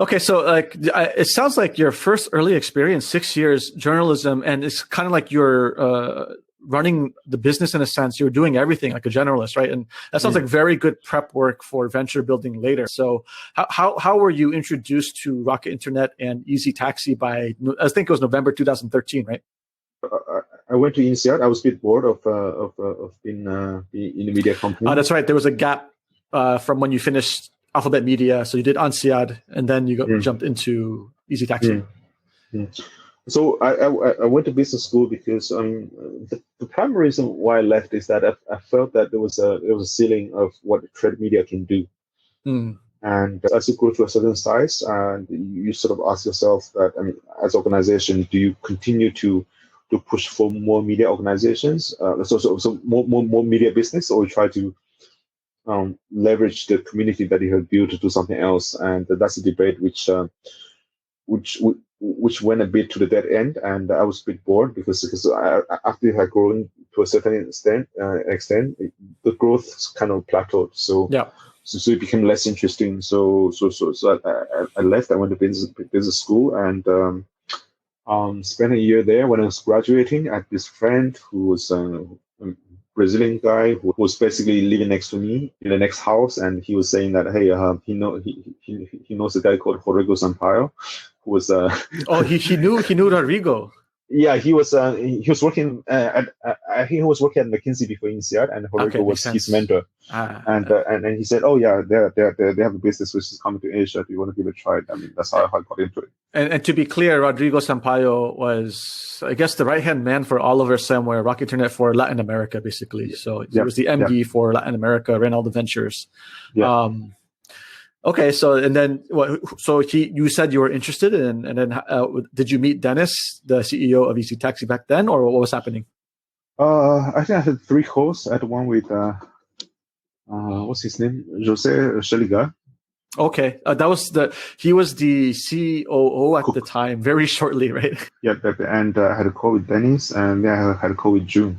Okay, so like it sounds like your first early experience, 6 years journalism, and it's kind of like you're running the business in a sense. You're doing everything like a generalist, right? And that sounds like very good prep work for venture building later. So how were you introduced to Rocket Internet and Easy Taxi by, I think it was November 2013, right? I went to INSEAD. I was a bit bored of being in a media company. That's right. There was a gap from when you finished Alphabet Media. So you did INSEAD, and then you jumped into Easy Taxi. So I went to business school because the primary reason why I left is that I felt that there was a ceiling of what trade media can do. And as you grow to a certain size, and you sort of ask yourself that, I mean, as an organization, do you continue to push for more media organizations, so more media business, or you try to leverage the community that you have built to do something else? And that's a debate which went a bit to the dead end, and I was a bit bored because after it had grown to a certain extent, the growth kind of plateaued. So it became less interesting. So I left. I went to business school and spent a year there. When I was graduating, I had this friend who was a Brazilian guy who was basically living next to me in the next house, and he was saying that, hey, he knows a guy called Rodrigo Sampaio, who was he knew Rodrigo. Yeah, he was working I think he was working at McKinsey before INSEAD, and Rodrigo was his mentor. And he said, oh yeah, they have a business which is coming to Asia. Do you want to give it a try? I mean, that's how I got into it. And to be clear, Rodrigo Sampaio was, I guess, the right-hand man for Oliver Samware, Rocket Internet for Latin America, basically. So he was the MD for Latin America, ran all the ventures. Okay, so and then you said you were interested in, and then did you meet Dennis, the CEO of Easy Taxi, back then, or what was happening? I think I had 3 calls. I had one with what's his name, Jose Sheliga. Okay, he was the COO at the time, very shortly, right? Yeah, and I had a call with Dennis, and then I had a call with June.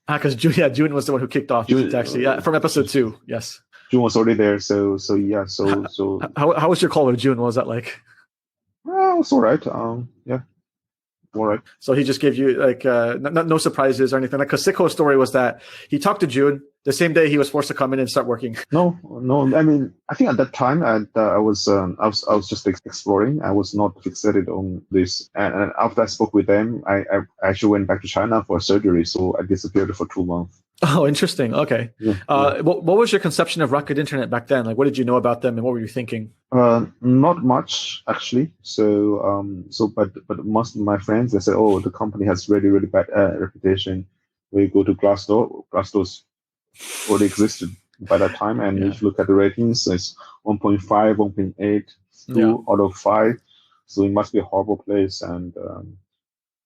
Because June was the one who kicked off Easy Taxi, from episode 2. Yes. June was already there, so how was your call with June? What was that like? Well, it was all right. All right. So he just gave you like no surprises or anything. Like Kasiko's story was that he talked to June the same day he was forced to come in and start working. No, no. I mean, I think at that time I was just exploring. I was not fixated on this. And after I spoke with them, I actually went back to China for surgery. So I disappeared for 2 months. Oh, interesting. Okay. Yeah. What was your conception of Rocket Internet back then? Like, what did you know about them and what were you thinking? Not much actually. But most of my friends, they said, "Oh, the company has really, really bad reputation." We go to Glassdoor's already existed by that time, and if you look at the ratings, it's 1.5, 1.8, 2 out of 5. So it must be a horrible place. And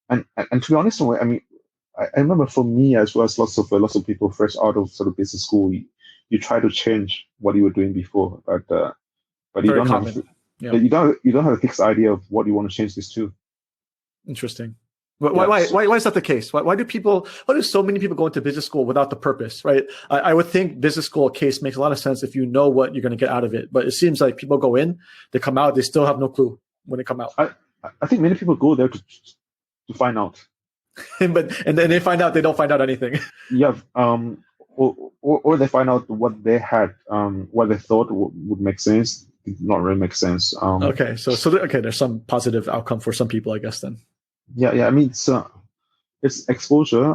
to be honest, I mean, I remember for me as well as lots of people fresh out of sort of business school, you try to change what you were doing before, but you don't have you don't have a fixed idea of what you want to change this to. Interesting. Why is that the case? Why do so many people go into business school without the purpose, right? I would think business school case makes a lot of sense if you know what you're going to get out of it. But it seems like people go in, they come out, they still have no clue when they come out. I think many people go there to find out. And then they find out they don't find out anything. Yeah. Or they find out what they had, what they thought would make sense, did not really make sense. Okay. So there's some positive outcome for some people, I guess then. Yeah. I mean, it's exposure.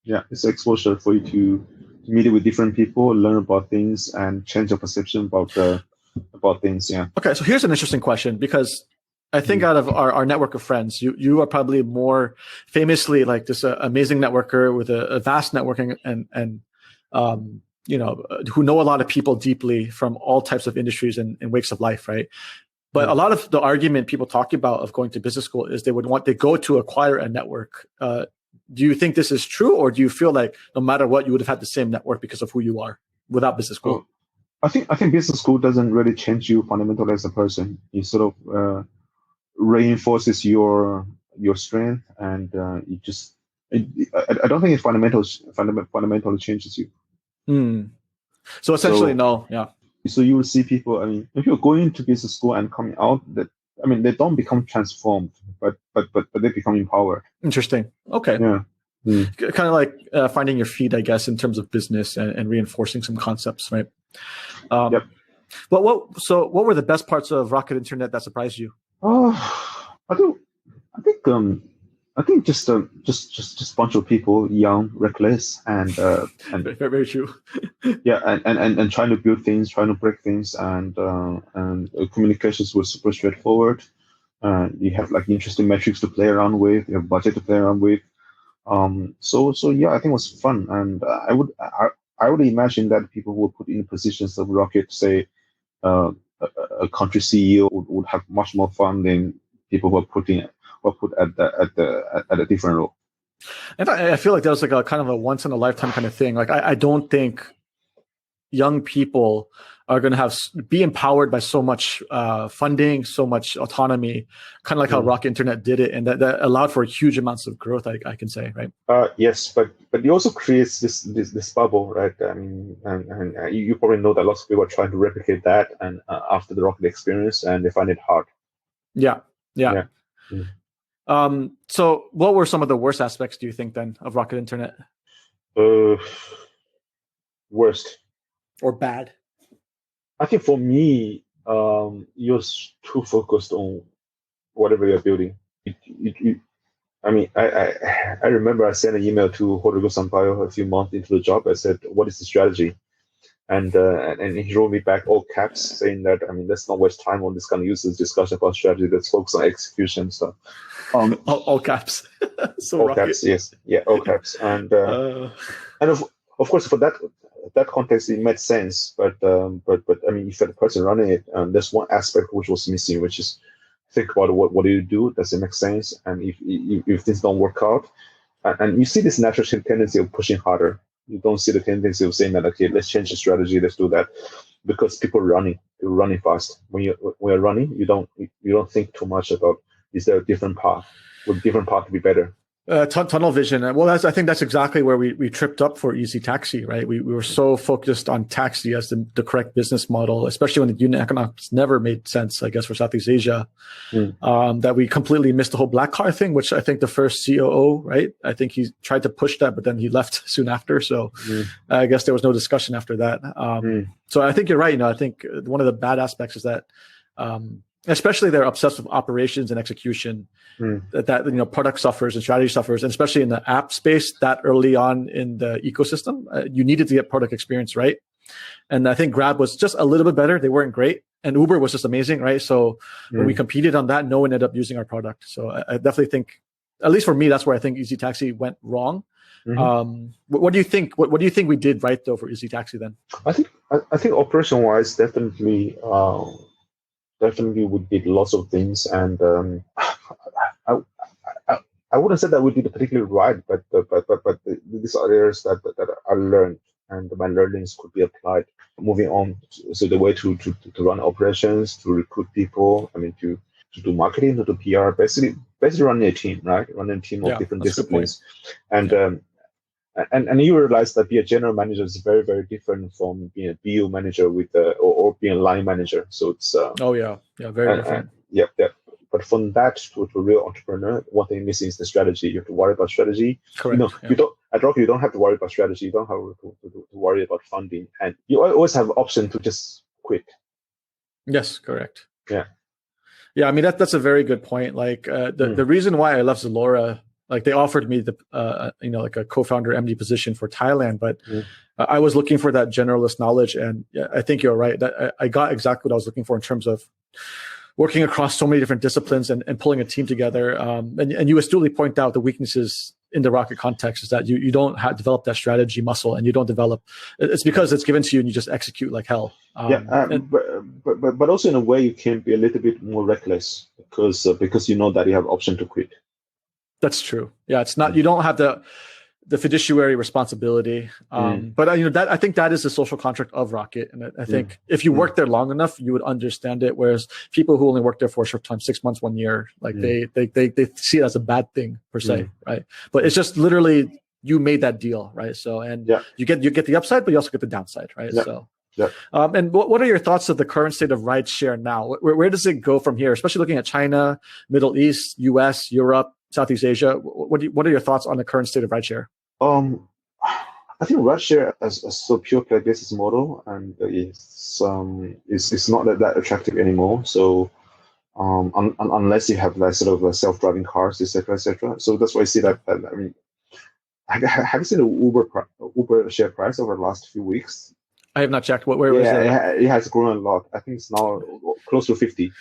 It's exposure for you to meet with different people, learn about things, and change your perception about things. Yeah. Okay, so here's an interesting question because I think out of our network of friends, you are probably more famously like this amazing networker with a vast networking and who know a lot of people deeply from all types of industries and wakes of life, right? But a lot of the argument people talk about of going to business school is they go to acquire a network. Do you think this is true, or do you feel like no matter what, you would have had the same network because of who you are without business school? Well, I think business school doesn't really change you fundamentally as a person. It sort of reinforces your strength, and I don't think it fundamentally changes you. So essentially, no. Yeah. So you will see people. I mean, if you're going to business school and coming out, they don't become transformed, but they become empowered. Interesting. Okay. Yeah. Kind of like finding your feet, I guess, in terms of business and reinforcing some concepts, right? Yep. But what were the best parts of Rocket Internet that surprised you? I think just a bunch of people, young, reckless, and very, very true. Yeah, and trying to build things, trying to break things, and communications were super straightforward. You have like interesting metrics to play around with, you have budget to play around with. So yeah, I think it was fun, and I would imagine that people who were put in positions of Rocket, say, a country CEO would have much more fun than people who are put at a different role. And I feel like that was like a kind of a once in a lifetime kind of thing. Like I don't think young people are going to be empowered by so much funding, so much autonomy, kind of like how Rocket Internet did it, and that allowed for huge amounts of growth. I can say, right? Yes, but it also creates this bubble, right? And you probably know that lots of people are trying to replicate that, and after the Rocket experience, and they find it hard. Yeah. So what were some of the worst aspects, do you think, then, of Rocket Internet? Worst or bad? I think for me, you're too focused on whatever you're building. I remember I sent an email to Rodrigo Sampaio a few months into the job. I said, "What is the strategy?" And he wrote me back all caps, saying that, let's not waste time on this kind of useless discussion about strategy. Let's focus on execution stuff. All caps. So all Rocket. Caps, yes, yeah, all caps. And of course, for that context, it made sense. But if you're the person running it, there's one aspect which was missing, which is think about what do you do? Does it make sense? And if things don't work out, and you see this natural tendency of pushing harder. You don't see the tendency of saying that, okay, let's change the strategy, let's do that, because people are running fast. When you're running, you don't think too much about, is there a different path? Would a different path be better? Tunnel vision. Well, I think that's exactly where we tripped up for Easy Taxi, right? We were so focused on taxi as the correct business model, especially when the unit economics never made sense, I guess, for Southeast Asia, that we completely missed the whole black car thing, which I think the first COO, right? I think he tried to push that, but then he left soon after. So I guess there was no discussion after that. So I think you're right. I think one of the bad aspects is that, especially they're obsessed with operations and execution, that product suffers and strategy suffers, and especially in the app space that early on in the ecosystem, you needed to get product experience right. And I think Grab was just a little bit better. They weren't great. And Uber was just amazing, right? So when we competed on that, no one ended up using our product. So I definitely think, at least for me, that's where I think Easy Taxi went wrong. What do you think? What do you think we did right though for Easy Taxi then? I think operation wise, definitely we did lots of things, and I wouldn't say that we did it particularly right, but these are areas that I learned, and my learnings could be applied moving on. So the way to run operations, to recruit people, to do marketing, to do PR, basically running a team, right? Running a team of different disciplines, and you realize that being a general manager is very, very different from being a BU manager or being a line manager. So it's very different. But from that to a real entrepreneur, one thing missing is the strategy. You have to worry about strategy. Correct. You don't. At Rocket, you don't have to worry about strategy. You don't have to worry about funding, and you always have the option to just quit. Yes, correct. Yeah. I mean that's a very good point. Like the reason why I left Zalora, like they offered me the like a co-founder MD position for Thailand, but I was looking for that generalist knowledge, and I think you're right. That I got exactly what I was looking for in terms of working across so many different disciplines and pulling a team together. And you astutely point out the weaknesses in the Rocket context is that you don't develop that strategy muscle, and you don't develop. It's because it's given to you and you just execute like hell. But also in a way you can be a little bit more reckless because you know that you have option to quit. That's true. Yeah, it's not. You don't have the fiduciary responsibility. But I think that is the social contract of Rocket, and I think if you work there long enough, you would understand it. Whereas people who only work there for a short time, 6 months, 1 year, like they see it as a bad thing per se, right? But it's just literally you made that deal, right? So you get the upside, but you also get the downside, right? Yeah. So. Yeah. And what are your thoughts of the current state of rideshare now? Where does it go from here? Especially looking at China, Middle East, US, Europe, Southeast Asia. What are your thoughts on the current state of rideshare? I think rideshare as a pure play business model, and it's not that attractive anymore. So unless you have like sort of self-driving cars, etc., etc. So that's why I see that. I mean, have you seen the Uber share price over the last few weeks? I have not checked. Where was it? It has grown a lot. I think it's now close to 50.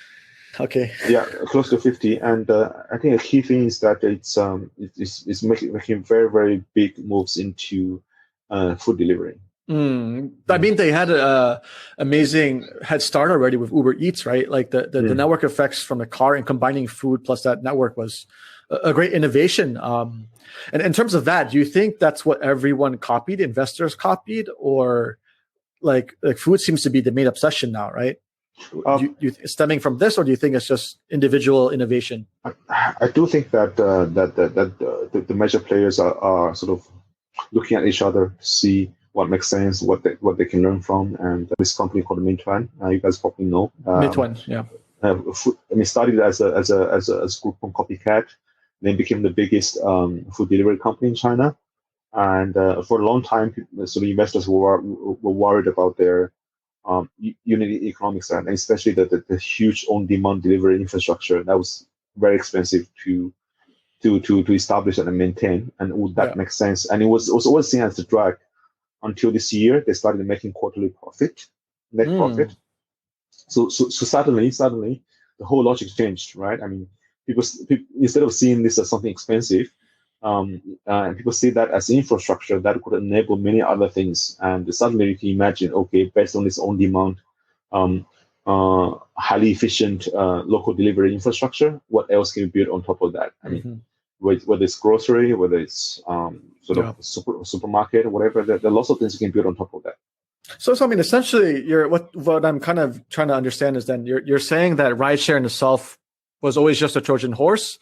Okay. Yeah, close to 50. And I think a key thing is that it's making very, very big moves into food delivery. I mean, they had an amazing head start already with Uber Eats, right? Like the network effects from the car and combining food plus that network was a great innovation. And in terms of that, do you think that's what everyone copied, investors copied, or like food seems to be the main obsession now, right? You stemming from this, or do you think it's just individual innovation? I do think that the major players are sort of looking at each other to see what makes sense, what they can learn from. And this company called Meituan, you guys probably know. Meituan, yeah. Started as a group from Copycat, then became the biggest food delivery company in China. And for a long time, so the investors were worried about their unit economics, and especially the huge on-demand delivery infrastructure that was very expensive to establish and maintain. And would that make sense? And it was always seen as a drag until this year. They started making quarterly net profit. So suddenly the whole logic changed, right? I mean, people instead of seeing this as something expensive, people see that as infrastructure that could enable many other things. And suddenly you can imagine, okay, based on this on-demand, highly efficient local delivery infrastructure, what else can you build on top of that? I mean, whether it's grocery, whether it's supermarket, or whatever, there are lots of things you can build on top of that. So I mean, essentially, what I'm kind of trying to understand is then you're saying that rideshare in itself was always just a Trojan horse,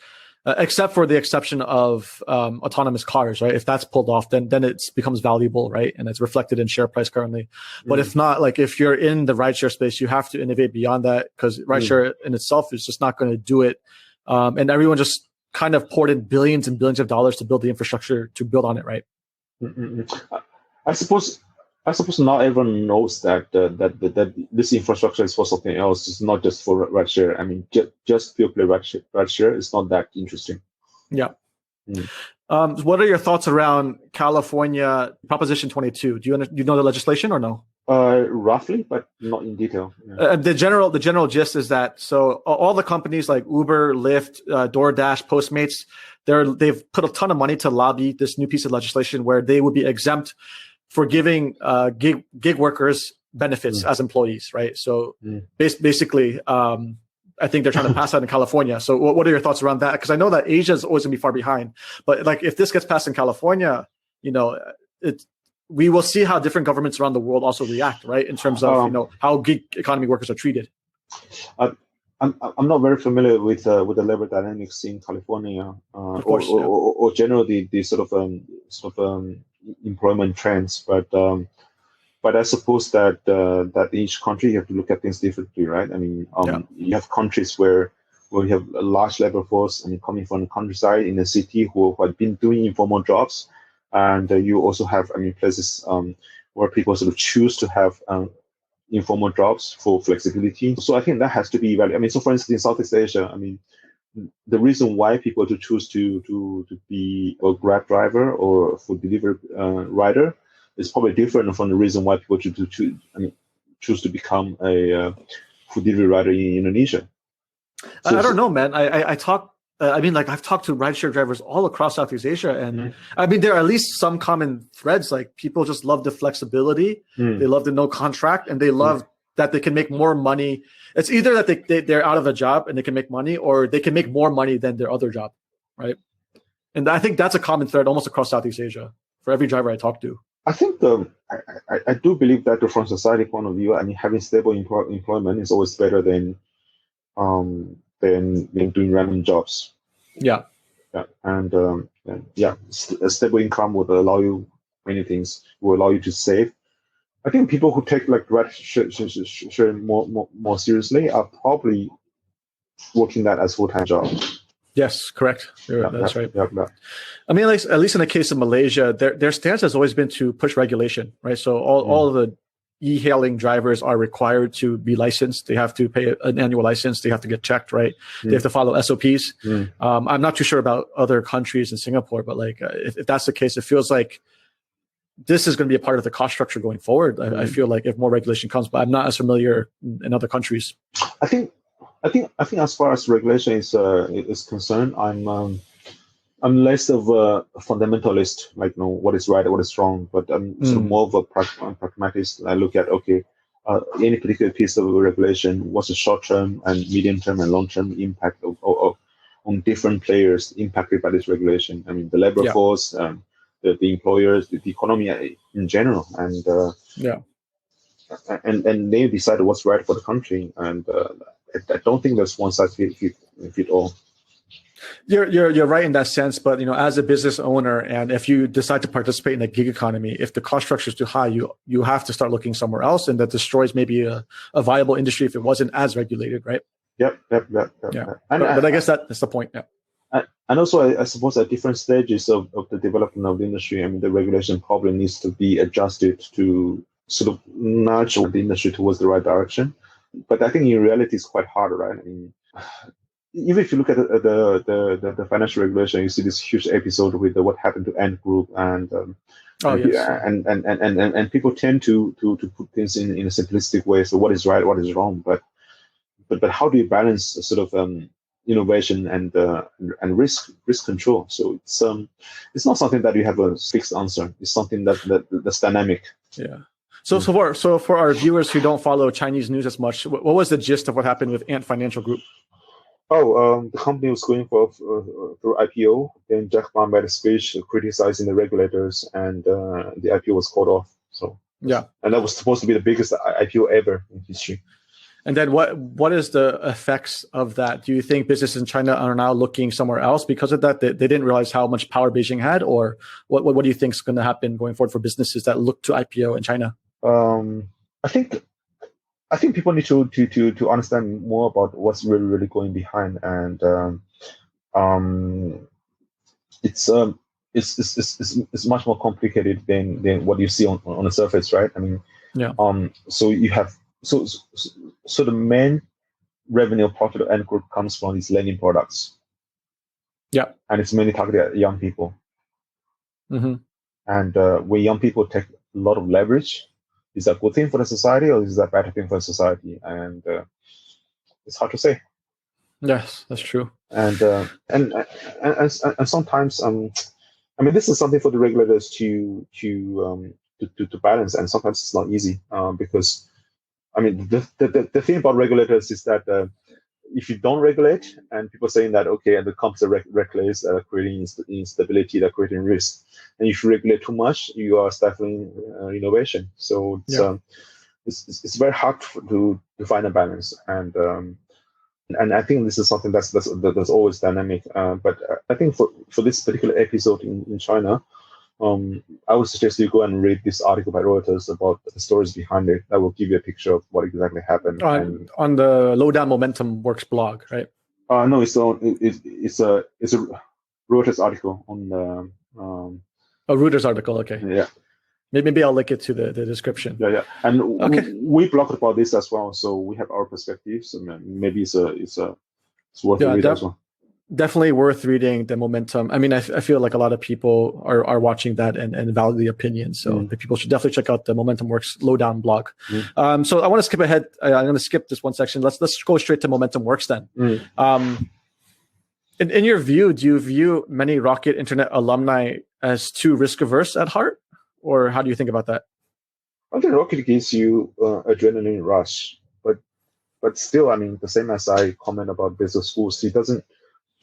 except for the exception of autonomous cars, right? If that's pulled off, then it becomes valuable, right? And it's reflected in share price currently. But if not, like if you're in the rideshare space, you have to innovate beyond that, because rideshare in itself is just not going to do it. And everyone just kind of poured in billions and billions of dollars to build the infrastructure to build on it, right? I suppose not everyone knows that this infrastructure is for something else. It's not just for rideshare. I mean, just purely rideshare is not that interesting. Yeah. What are your thoughts around California Proposition 22? Do you know the legislation or no? Roughly, but not in detail. Yeah. The general gist is that all the companies like Uber, Lyft, DoorDash, Postmates, they've put a ton of money to lobby this new piece of legislation where they would be exempt for giving gig workers benefits as employees, right? So basically, I think they're trying to pass that in California. So what are your thoughts around that? Because I know that Asia is always going to be far behind, but like if this gets passed in California, we will see how different governments around the world also react, right? In terms of how gig economy workers are treated. I'm not very familiar with the labor dynamics in California, or generally the sort of employment trends, but I suppose that each country you have to look at things differently, right? I mean, you have countries where you have a large labor force, I mean, coming from the countryside in the city who have been doing informal jobs, and you also have, I mean, places where people sort of choose to have informal jobs for flexibility. So I think that has to be evaluated. I mean, so for instance, in Southeast Asia, I mean, the reason why people to choose to be a Grab driver or a food delivery rider is probably different from the reason why people choose to become a food delivery rider in Indonesia. I don't know, man. I've talked to rideshare drivers all across Southeast Asia, and I mean, there are at least some common threads. Like people just love the flexibility, they love the no contract, and they love that they can make more money. It's either that they're out of a job and they can make money, or they can make more money than their other job, right? And I think that's a common thread almost across Southeast Asia for every driver I talk to. I think I do believe that from society point of view, I mean, having stable employment is always better than doing random jobs. Yeah. And a stable income would allow you many things. Will allow you to save. I think people who take like rideshare more seriously are probably working that as full-time job. Yes, correct. That's right. I mean, at least in the case of Malaysia, their stance has always been to push regulation, right? So all of the e-hailing drivers are required to be licensed. They have to pay an annual license. They have to get checked, right? They have to follow SOPs. I'm not too sure about other countries in Singapore, but like if that's the case, it feels like this is going to be a part of the cost structure going forward. I feel like if more regulation comes, but I'm not as familiar in other countries. I think as far as regulation is concerned, I'm less of a fundamentalist, like what is right or what is wrong, but I'm sort of more of a pragmatist. I look at any particular piece of regulation, what's the short-term and medium-term and long-term impact on different players impacted by this regulation. I mean, the labor force, the employers, the economy in general, and they decide what's right for the country. And I don't think there's one size fit all. You're right in that sense, but as a business owner, and if you decide to participate in a gig economy, if the cost structure is too high, you have to start looking somewhere else, and that destroys maybe a viable industry if it wasn't as regulated, right? Yep. But I guess that's the point. Yeah. And also, I suppose at different stages of the development of the industry, I mean, the regulation probably needs to be adjusted to sort of nudge the industry towards the right direction. But I think in reality, it's quite hard, right? I mean, even if you look at the financial regulation, you see this huge episode with what happened to Ant Group, and people tend to put things in a simplistic way. So what is right, what is wrong? But how do you balance sort of innovation and risk control? So it's not something that you have a fixed answer. It's something that's dynamic. Yeah. So for our viewers who don't follow Chinese news as much, what was the gist of what happened with Ant Financial Group? The company was going through IPO. Then Jack Ma made a speech criticizing the regulators, and the IPO was called off. So and that was supposed to be the biggest IPO ever in history. And then what is the effects of that? Do you think businesses in China are now looking somewhere else because of that? They didn't realize how much power Beijing had, or what do you think is going to happen going forward for businesses that look to IPO in China? I think people need to understand more about what's really going behind, and it's much more complicated than what you see on the surface, right? I mean, Yeah. So you have so the main revenue profit of Ant Group comes from these lending products. Yeah. And it's mainly targeted at young people. Mm-hmm. And when young people take a lot of leverage, is that a good thing for the society or is that a bad thing for the society? And it's hard to say. Yes, that's true. And sometimes, I mean, this is something for the regulators to balance, and sometimes it's not easy because, I mean, the thing about regulators is that if you don't regulate, and people saying that, okay, and the companies are reckless, creating instability, they're creating risk. And if you regulate too much, you are stifling innovation. So it's very hard to find a balance. And I think this is something that's always dynamic. But I think for this particular episode in China, I would suggest you go and read this article by Reuters about the stories behind it. That will give you a picture of what exactly happened. On the Lowdown Momentum Works blog, right? No, it's a Reuters article on the. A Reuters article, okay. Yeah. Maybe I'll link it to the description. Yeah, and okay. we blogged about this as well, so we have our perspectives. And maybe it's worth a read as well. Definitely worth reading the Momentum. I mean, I feel like a lot of people are watching that and value the opinion. So the people should definitely check out the Momentum Works Lowdown blog. So I want to skip ahead. I'm going to skip this one section. Let's go straight to Momentum Works then. In your view, do you view many Rocket Internet alumni as too risk averse at heart? Or how do you think about that? I think Rocket gives you adrenaline rush, but still, I mean, the same as I comment about business schools, it doesn't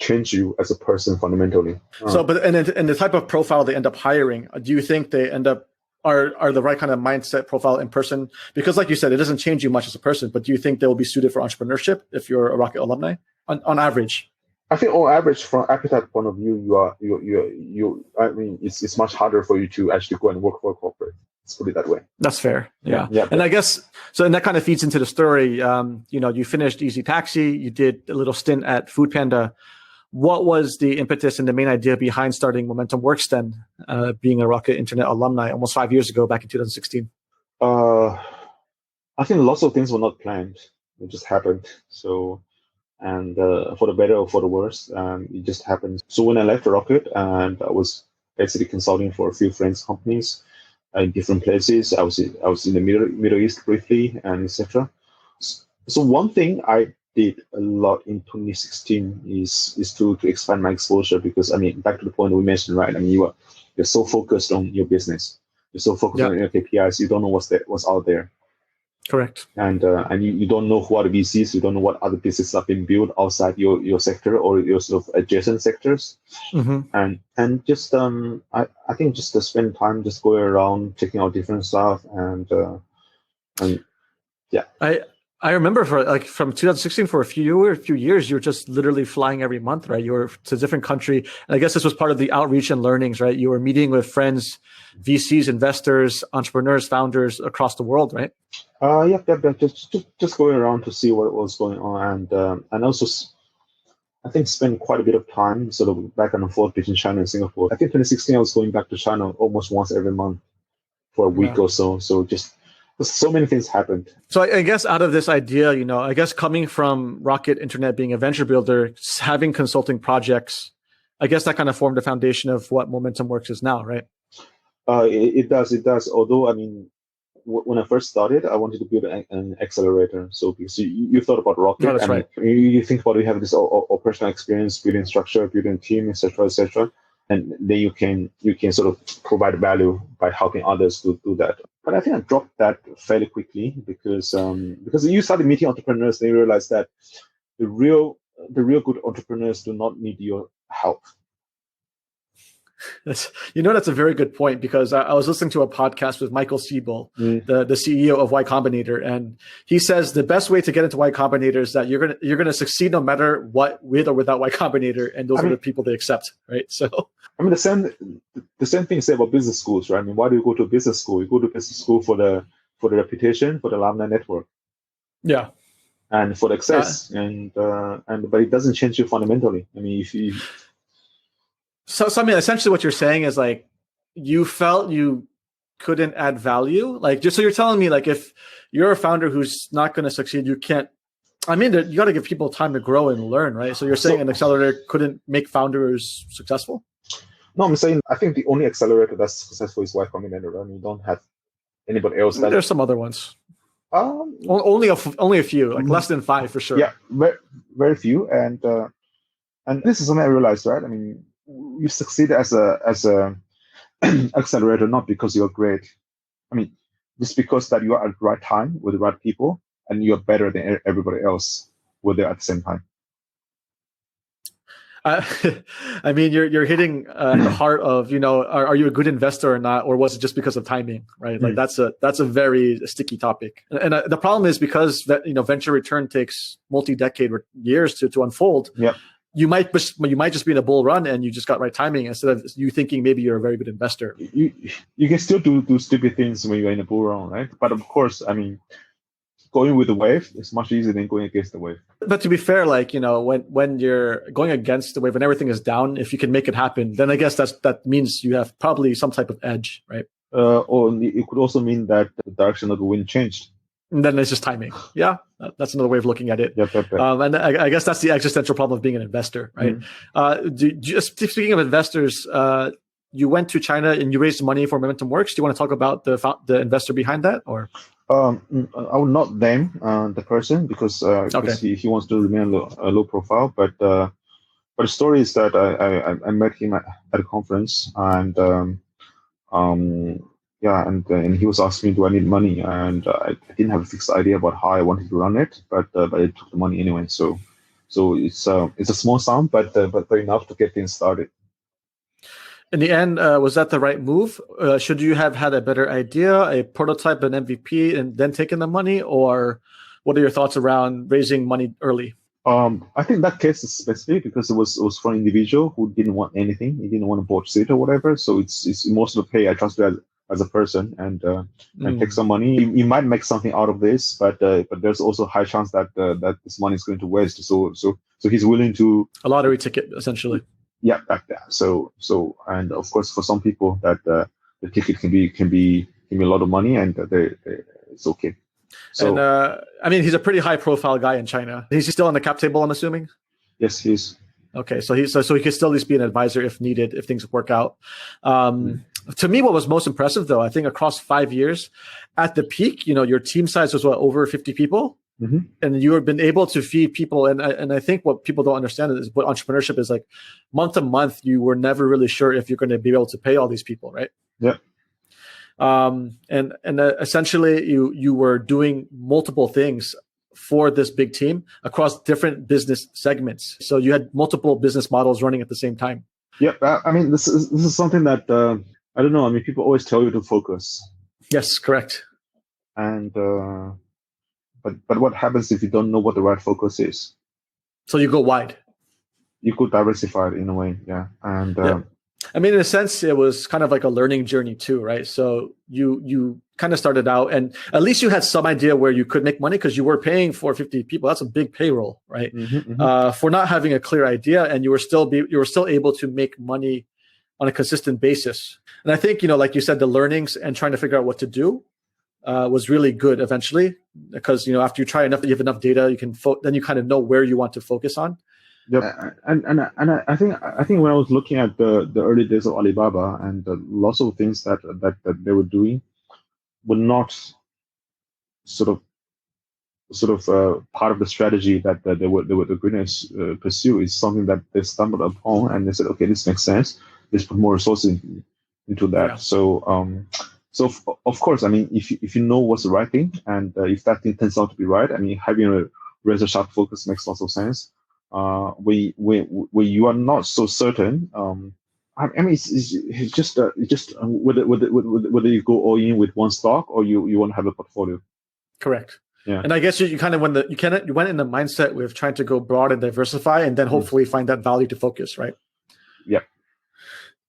change you as a person fundamentally. So, but and the type of profile they end up hiring, do you think they end up are the right kind of mindset profile in person? Because, like you said, it doesn't change you much as a person. But do you think they will be suited for entrepreneurship if you're a Rocket alumni on average? I think on average, from appetite point of view, you I mean, it's much harder for you to actually go and work for a corporate. Let's put it that way. That's fair. Yeah. And I guess so. And that kind of feeds into the story. You finished Easy Taxi. You did a little stint at Food Panda. What was the impetus and the main idea behind starting Momentum Works then, being a Rocket Internet alumni almost 5 years ago, back in 2016? I think lots of things were not planned. It just happened. So. And for the better or for the worse, it just happened. So when I left Rocket, and I was basically consulting for a few friends' companies in different places. I was in the Middle East briefly, and etc. So one thing I did a lot in 2016 is to expand my exposure, because I mean, back to the point we mentioned, right? I mean, you're so focused on your business, you're so focused on your KPIs, you don't know what's out there. Correct. And you don't know who are the VCs, you don't know what other businesses have been built outside your sector or your sort of adjacent sectors. And just I think just to spend time just going around checking out different stuff and yeah. I remember from 2016 for a few years, you were just literally flying every month, right? You were to a different country. And I guess this was part of the outreach and learnings, right? You were meeting with friends, VCs, investors, entrepreneurs, founders across the world, right? Just going around to see what was going on, and also I think spend quite a bit of time sort of back and forth between China and Singapore. I think 2016 I was going back to China almost once every month for a week or so. So just so many things happened. So I guess out of this idea, I guess coming from Rocket Internet being a venture builder, having consulting projects, I guess that kind of formed the foundation of what Momentum Works is now, right? It does. Although, I mean, when I first started, I wanted to build an accelerator. So because you thought about Rocket, that's right. You think about you have this operational experience, building structure, building team, etc., and then you can sort of provide value by helping others to do that. But I think I dropped that fairly quickly because you started meeting entrepreneurs, then you realize that the real good entrepreneurs do not need your help. That's a very good point, because I was listening to a podcast with Michael Siebel, the CEO of Y Combinator, and he says the best way to get into Y Combinator is that you're gonna succeed no matter what, with or without Y Combinator, and those are the people they accept, right? So I mean, the same thing is said about business schools, right? I mean, why do you go to a business school? You go to business school for the reputation, for the alumni network, yeah, and for the access, but it doesn't change you fundamentally. I mean, if you So I mean, essentially what you're saying is like you felt you couldn't add value. Like, just so you're telling me, like, if you're a founder who's not going to succeed, you can't. I mean, you got to give people time to grow and learn, right? So you're saying an accelerator couldn't make founders successful? No, I'm saying I think the only accelerator that's successful is Y Combinator. I mean, you don't have anybody else. There's some other ones. Only a few, like less than 5 for sure. Yeah, very, very few, and this is something I realized, right? I mean, you succeed as a accelerator not because you're great. I mean, just because that you are at the right time with the right people, and you're better than everybody else with it at the same time. I mean, you're hitting the heart of, are you a good investor or not, or was it just because of timing, right? Like that's a very sticky topic, and the problem is because that venture return takes multi-decade years to unfold. Yeah. You might just be in a bull run and you just got right timing, instead of you thinking maybe you're a very good investor. You can still do stupid things when you're in a bull run, right? But of course, I mean, going with the wave is much easier than going against the wave. But to be fair, like, when you're going against the wave and everything is down, if you can make it happen, then I guess that means you have probably some type of edge, right? Or it could also mean that the direction of the wind changed. And then it's just timing. Yeah, that's another way of looking at it. Yep. And I guess that's the existential problem of being an investor, right? Just speaking of investors, you went to China and you raised money for Momentum Works. Do you want to talk about the investor behind that, or? I will not name the person because he wants to remain a low profile. But the story is that I met him at a conference, and and he was asking me, do I need money? And I didn't have a fixed idea about how I wanted to run it, but I took the money anyway. So it's a small sum, but enough to get things started. In the end, was that the right move? Should you have had a better idea, a prototype, an MVP, and then taken the money? Or what are your thoughts around raising money early? I think that case is specific because it was for an individual who didn't want anything. He didn't want a board seat or whatever. So it's most of the pay I trust you as a person and take some money. You might make something out of this, but there's also a high chance that this money is going to waste. So he's willing to a lottery ticket essentially. Yeah, like that. So, and of course, for some people, that the ticket can be a lot of money, and it's okay. So, and I mean, he's a pretty high-profile guy in China. Is he still on the cap table? I'm assuming. Yes, he is. Okay, so he could still at least be an advisor if needed, if things work out. To me, what was most impressive, though, I think across 5 years, at the peak, your team size was over 50 people. Mm-hmm. And you have been able to feed people, and I think what people don't understand is what entrepreneurship is like. Month to month, you were never really sure if you're going to be able to pay all these people, right? Yeah. And essentially, you were doing multiple things for this big team across different business segments. So you had multiple business models running at the same time. Yeah, I mean, this is something that I don't know. I mean, people always tell you to focus. Yes, correct. And but what happens if you don't know what the right focus is? So you go wide. You could diversify it in a way, yeah. And I mean, in a sense, it was kind of like a learning journey too, right? So you kind of started out, and at least you had some idea where you could make money because you were paying for 50 people. That's a big payroll, right? Mm-hmm. For not having a clear idea, and you were still able to make money on a consistent basis. And I think, like you said, the learnings and trying to figure out what to do was really good eventually, because after you try enough, you have enough data, you can then you kind of know where you want to focus on. Yep. And I think when I was looking at the early days of Alibaba, and lots of things that they were doing were not sort of part of the strategy that they were going to pursue. Is something that they stumbled upon, and they said, okay, this makes sense. Let's put more resources into that. Yeah. So of course, I mean, if you know what's the right thing, and if that thing turns out to be right, I mean, having a razor sharp focus makes lots of sense. Where you are not so certain, I mean, it's just whether you go all in with one stock or you want to have a portfolio. Correct. Yeah. And I guess you kind of you went in the mindset with trying to go broad and diversify, and then hopefully find that value to focus, right? Yeah.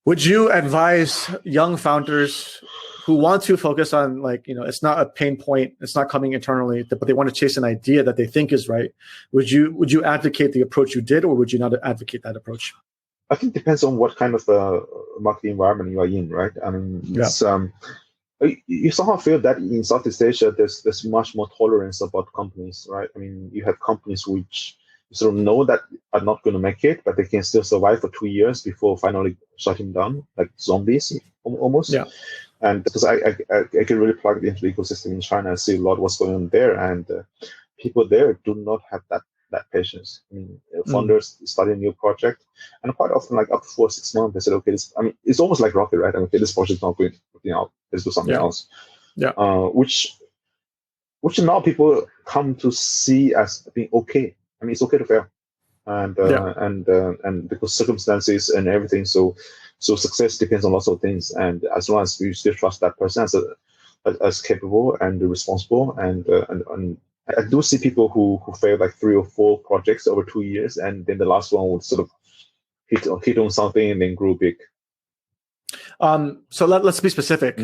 Would you advise young founders who want to focus on, like, it's not a pain point, it's not coming internally, but they want to chase an idea that they think is right? Would you advocate the approach you did, or would you not advocate that approach? I think it depends on what kind of market environment you are in, right? I mean, it's, you somehow feel that in Southeast Asia, there's much more tolerance about companies, right? I mean, you have companies which you sort of know that are not going to make it, but they can still survive for 2 years before finally shutting down, like zombies almost. Yeah. And because I can really plug into the ecosystem in China, I see a lot what's going on there, and people there do not have that patience. I mean, founders start a new project, and quite often, like up to 4 or 6 months, they said, okay, it's almost like rocket, right? I mean, okay, this project's not going out. Let's do something else. Yeah. Which now people come to see as being okay. I mean, it's okay to fail, and because circumstances and everything. So success depends on lots of things, and as long as you still trust that person as capable and responsible, and I do see people who fail like 3 or 4 projects over 2 years, and then the last one would sort of hit on something and then grow big. So let's be specific.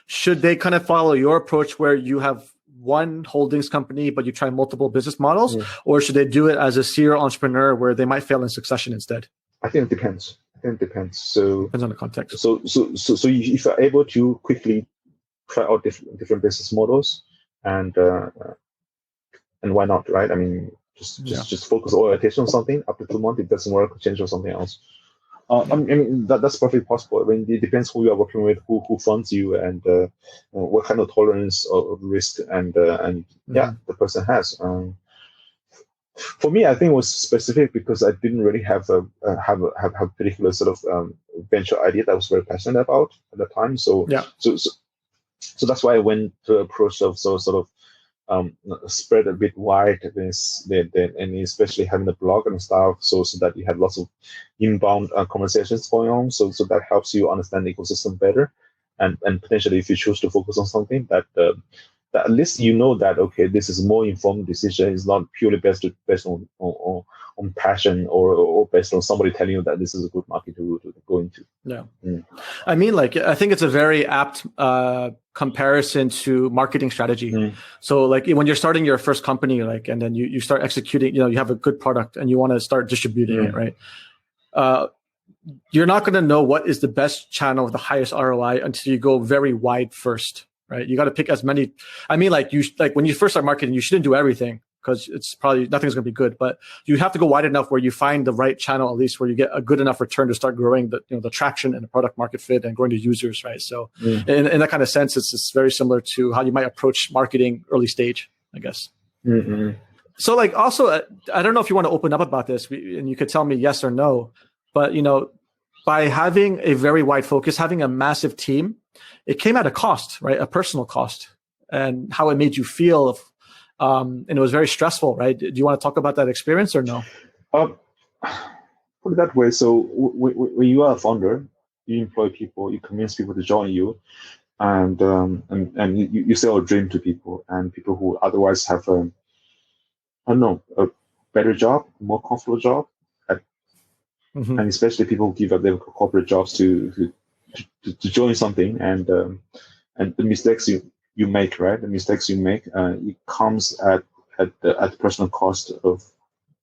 Should they kind of follow your approach where you have one holdings company, but you try multiple business models, or should they do it as a serial entrepreneur where they might fail in succession instead? I think it depends. So depends on the context. So if you're able to quickly try out different business models, and why not, right? I mean, just focus all your attention on something. After 2 months, it doesn't work, change to something else. I mean that's perfectly possible. I mean, it depends who you are working with, who funds you, and what kind of tolerance of risk and the person has. For me, I think it was specific because I didn't really have a particular sort of venture idea that I was very passionate about at the time. So that's why I went to a approach of sort of spread a bit wide, and especially having a blog and stuff, so that you have lots of inbound conversations going on. So that helps you understand the ecosystem better, and potentially if you choose to focus on something that at least you know that, okay, this is a more informed decision. It's not purely based on passion or based on somebody telling you that this is a good market to go into. Yeah. I mean, like, I think it's a very apt comparison to marketing strategy. So like when you're starting your first company, like, and then you start executing, you have a good product and you want to start distributing it, right? You're not going to know what is the best channel with the highest ROI until you go very wide first. Right, you got to pick as many. I mean, like when you first start marketing, you shouldn't do everything because it's probably nothing's going to be good. But you have to go wide enough where you find the right channel, at least where you get a good enough return to start growing the traction and the product market fit and growing the users. Right. So in that kind of sense, it's very similar to how you might approach marketing early stage, I guess. So like also, I don't know if you want to open up about this, and you could tell me yes or no. But by having a very wide focus, having a massive team, it came at a cost, right? A personal cost, and how it made you feel. And it was very stressful, right? Do you want to talk about that experience or no? Put it that way. So when you are a founder, you employ people, you convince people to join you, and you sell a dream to people, and people who otherwise have a better job, more comfortable job, and especially people who give up their corporate jobs to join something, and the mistakes you make, right? The mistakes you make, it comes at the personal cost of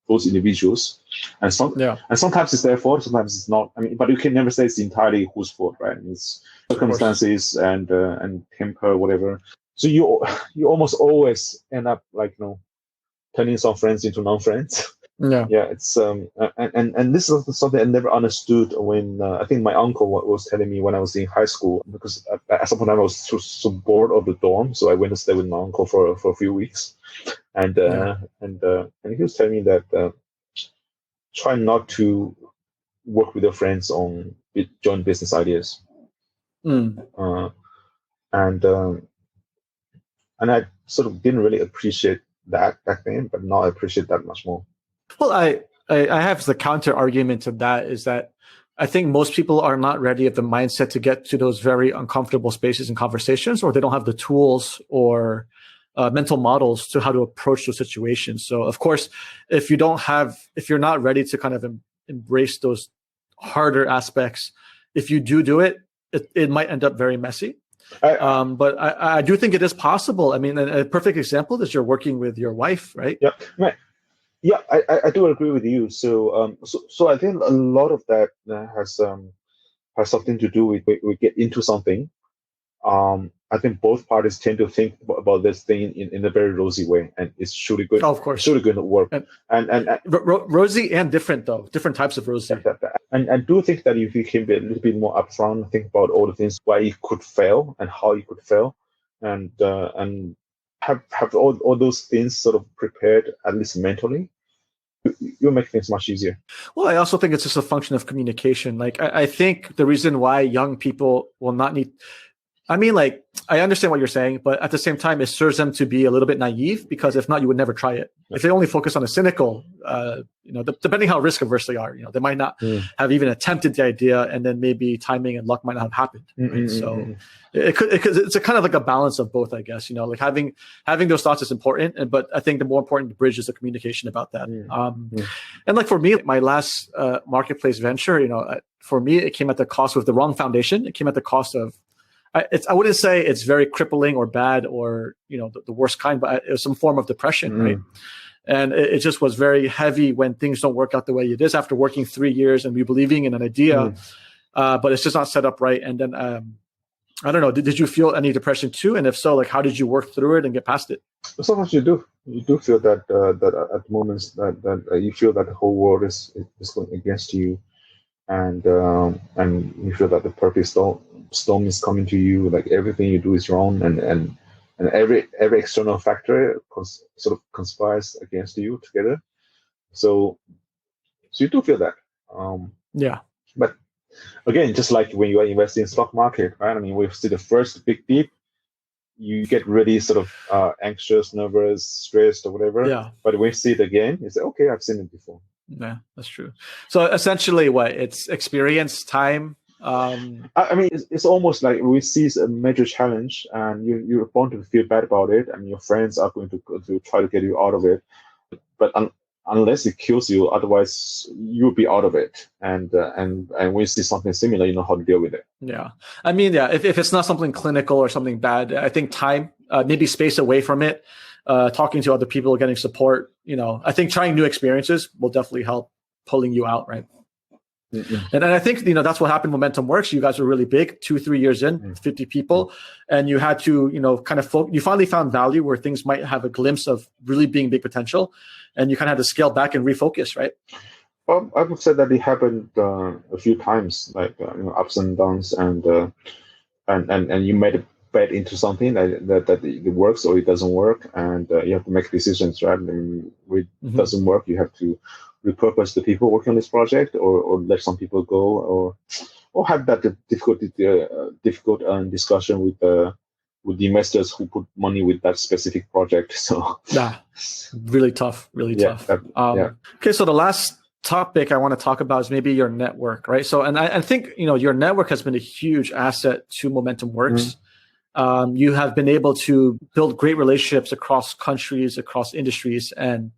those individuals, and sometimes it's their fault, sometimes it's not. I mean, but you can never say it's entirely whose fault, right? I mean, it's circumstances and temper, whatever. So you almost always end up like turning some friends into non-friends. It's and this is something I never understood when I think my uncle was telling me when I was in high school, because at some point I was so bored of the dorm, so I went to stay with my uncle for a few weeks, and he was telling me that try not to work with your friends on joint business ideas, and I sort of didn't really appreciate that back then, but now I appreciate that much more. Well, I have the counter argument to that is that I think most people are not ready at the mindset to get to those very uncomfortable spaces and conversations, or they don't have the tools or mental models to how to approach those situations. So of course, if you're not ready to kind of embrace those harder aspects, if you do it, it might end up very messy. But I do think it is possible. I mean, a perfect example is you're working with your wife, right? Yeah, right. Yeah, I do agree with you. So I think a lot of that has something to do with we get into something. I think both parties tend to think about this thing in a very rosy way, and it's surely good. Oh, of course, surely going to work. And rosy and different though, different types of rosy. And do think that if you can be a little bit more upfront, think about all the things why you could fail and how you could fail, and have all those things sort of prepared at least mentally, you'll make things much easier. Well, I also think it's just a function of communication. Like I think the reason why young people will not need. I mean, like, I understand what you're saying, but at the same time, it serves them to be a little bit naive, because if not, you would never try it. If they only focus on the cynical, depending how risk averse they are, they might not have even attempted the idea, and then maybe timing and luck might not have happened. Right? So it's a kind of like a balance of both, I guess. Like having those thoughts is important, but I think the more important bridge is the communication about that. And like for me, my last marketplace venture, for me, it came at the cost of the wrong foundation. It came at the cost of I wouldn't say it's very crippling or bad or the worst kind, but it was some form of depression, right? And it just was very heavy when things don't work out the way it is after working 3 years and we believing in an idea, but it's just not set up right. And then I don't know, did you feel any depression too? And if so, like how did you work through it and get past it? Sometimes you do feel that at moments that you feel that the whole world is going against you, and you feel that the perfect storm is coming to you, like everything you do is wrong, and every external factor sort of conspires against you together. So you do feel that. But again, just like when you are investing in stock market, right? I mean, we see the first big dip, you get really sort of anxious, nervous, stressed, or whatever. Yeah. But when you see it again, you say, okay, I've seen it before. Yeah, that's true. So essentially, what it's experience, time. I mean, it's almost like we see a major challenge, and you're bound to feel bad about it, and your friends are going to try to get you out of it. But unless it kills you, otherwise you'll be out of it. And when you see something similar, you know how to deal with it. Yeah, I mean, yeah. If it's not something clinical or something bad, I think time, maybe space away from it. Talking to other people, getting support, I think trying new experiences will definitely help pulling you out, right? And I think, that's what happened. Momentum Works. You guys were really big, 2-3 years in, 50 people, and you had to, kind of you finally found value where things might have a glimpse of really being big potential, and you kind of had to scale back and refocus, right? Well, I would say that it happened a few times, like ups and downs, and you made a bet into something that it works or it doesn't work, and you have to make decisions, right? And if it doesn't work, you have to repurpose the people working on this project, or let some people go, or have that difficult discussion with the investors who put money with that specific project. So really tough. Okay, so the last topic I want to talk about is maybe your network, right? So, and I think your network has been a huge asset to Momentum Works. You have been able to build great relationships across countries, across industries, and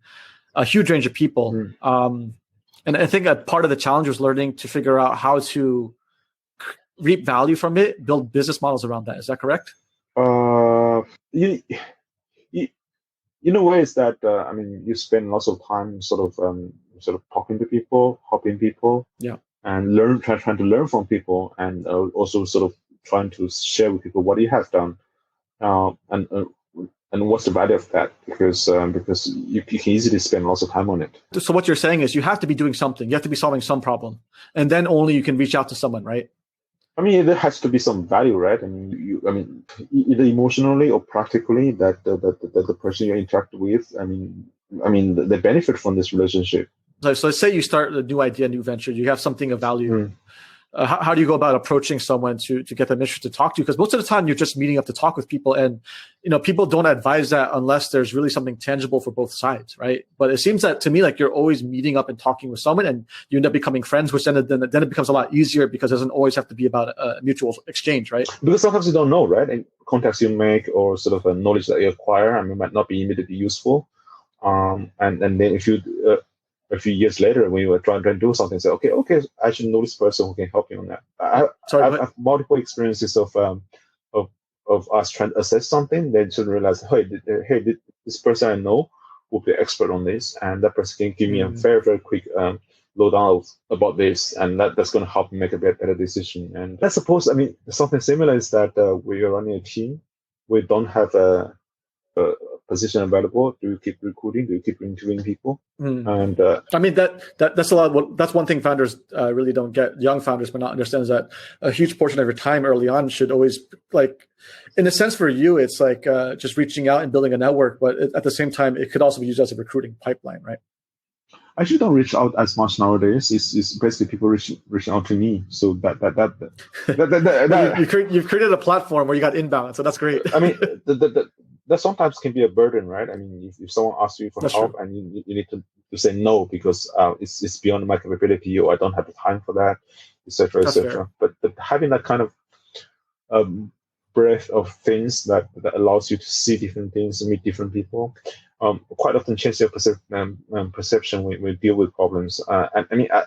a huge range of people. And I think a part of the challenge was learning to figure out how to reap value from it, build business models around that. Is that correct? In a way, is that I mean, you spend lots of time sort of talking to people, helping people, and trying to learn from people, and also sort of trying to share with people what you have done, and what's the value of that, because you can easily spend lots of time on it. So what you're saying is you have to be doing something. You have to be solving some problem, and then only you can reach out to someone, right? I mean, there has to be some value, right? I mean, either emotionally or practically, that the person you interact with, I mean, they benefit from this relationship. So let's say you start a new idea, new venture. You have something of value. how do you go about approaching someone to get them interested to talk to you? Because most of the time you're just meeting up to talk with people, and people don't advise that unless there's really something tangible for both sides, right? But it seems that to me like you're always meeting up and talking with someone, and you end up becoming friends, which then it becomes a lot easier because it doesn't always have to be about a mutual exchange, right? Because sometimes you don't know, right? And contacts you make or sort of a knowledge that you acquire, might not be immediately useful. And then if you a few years later, when you were trying to do something, say, okay, I should know this person who can help you on that. I have multiple experiences of us trying to assess something. Then should realize, hey, this person I know will be an expert on this, and that person can give me a very, very quick lowdown about this, and that's going to help me make a better decision. And I suppose, something similar is that when you're running a team, we don't have a position available. Do you keep recruiting? Do you keep interviewing people? And that's a lot. That's one thing founders really don't get. Young founders may not understand is that a huge portion of your time early on should always, like, in a sense for you, it's like just reaching out and building a network. But at the same time, it could also be used as a recruiting pipeline, right? I actually don't reach out as much nowadays. It's basically people reaching out to me. So You've created a platform where you got inbound, so that's great. That sometimes can be a burden, right? If someone asks you for help, and you need to say no because it's beyond my capability, or I don't have the time for that, etc., etc. But having that kind of breadth of things that allows you to see different things and meet different people, quite often change your perception when we deal with problems.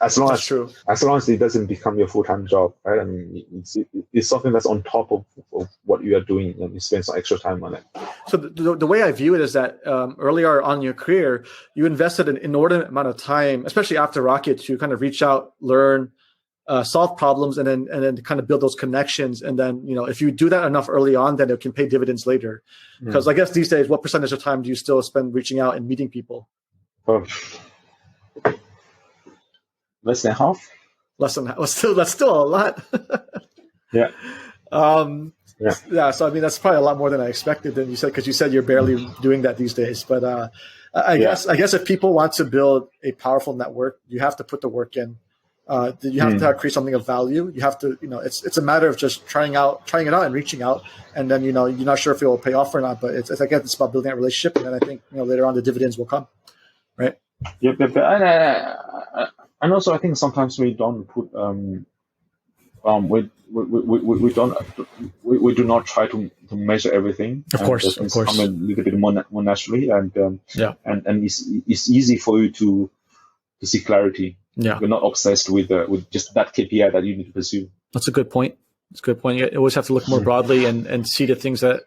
As long as it doesn't become your full-time job, right? It's something that's on top of what you are doing, and you spend some extra time on it. So the way I view it is that earlier on in your career, you invested an inordinate amount of time, especially after Rocket, to kind of reach out, learn, solve problems, and then kind of build those connections. And then, if you do that enough early on, then it can pay dividends later. Because I guess these days, what percentage of time do you still spend reaching out and meeting people? Less than half. That's still a lot. Yeah. Yeah. So that's probably a lot more than I expected. Than you said, because you said you're barely doing that these days. But I guess if people want to build a powerful network, you have to put the work in. You have to create something of value. You have to, it's a matter of just trying it out and reaching out, and then you're not sure if it will pay off or not. But it's about building that relationship, and then I think later on the dividends will come, right? Yep. And also I think sometimes we don't put we do not try to measure everything. Of course. Come a little bit more naturally, and it's easy for you to see clarity. Yeah, you're not obsessed with just that KPI that you need to pursue. That's a good point. You always have to look more broadly and see the things that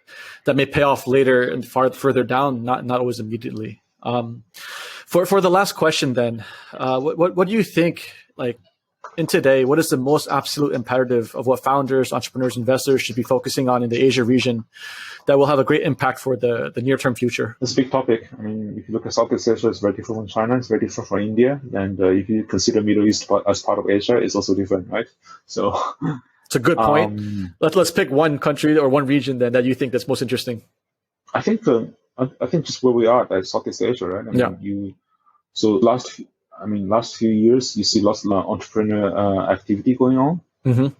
may pay off later and further down, not always immediately. For the last question, then, what do you think? Like in today, what is the most absolute imperative of what founders, entrepreneurs, investors should be focusing on in the Asia region that will have a great impact for the near-term future? It's a big topic. If you look at Southeast Asia, it's very different from China. It's very different from India. And if you consider Middle East as part of Asia, it's also different, right? So it's a good point. Let's pick one country or one region then that you think that's most interesting. I think just where we are, like Southeast Asia, right? So last few years, you see lots of entrepreneur activity going on. And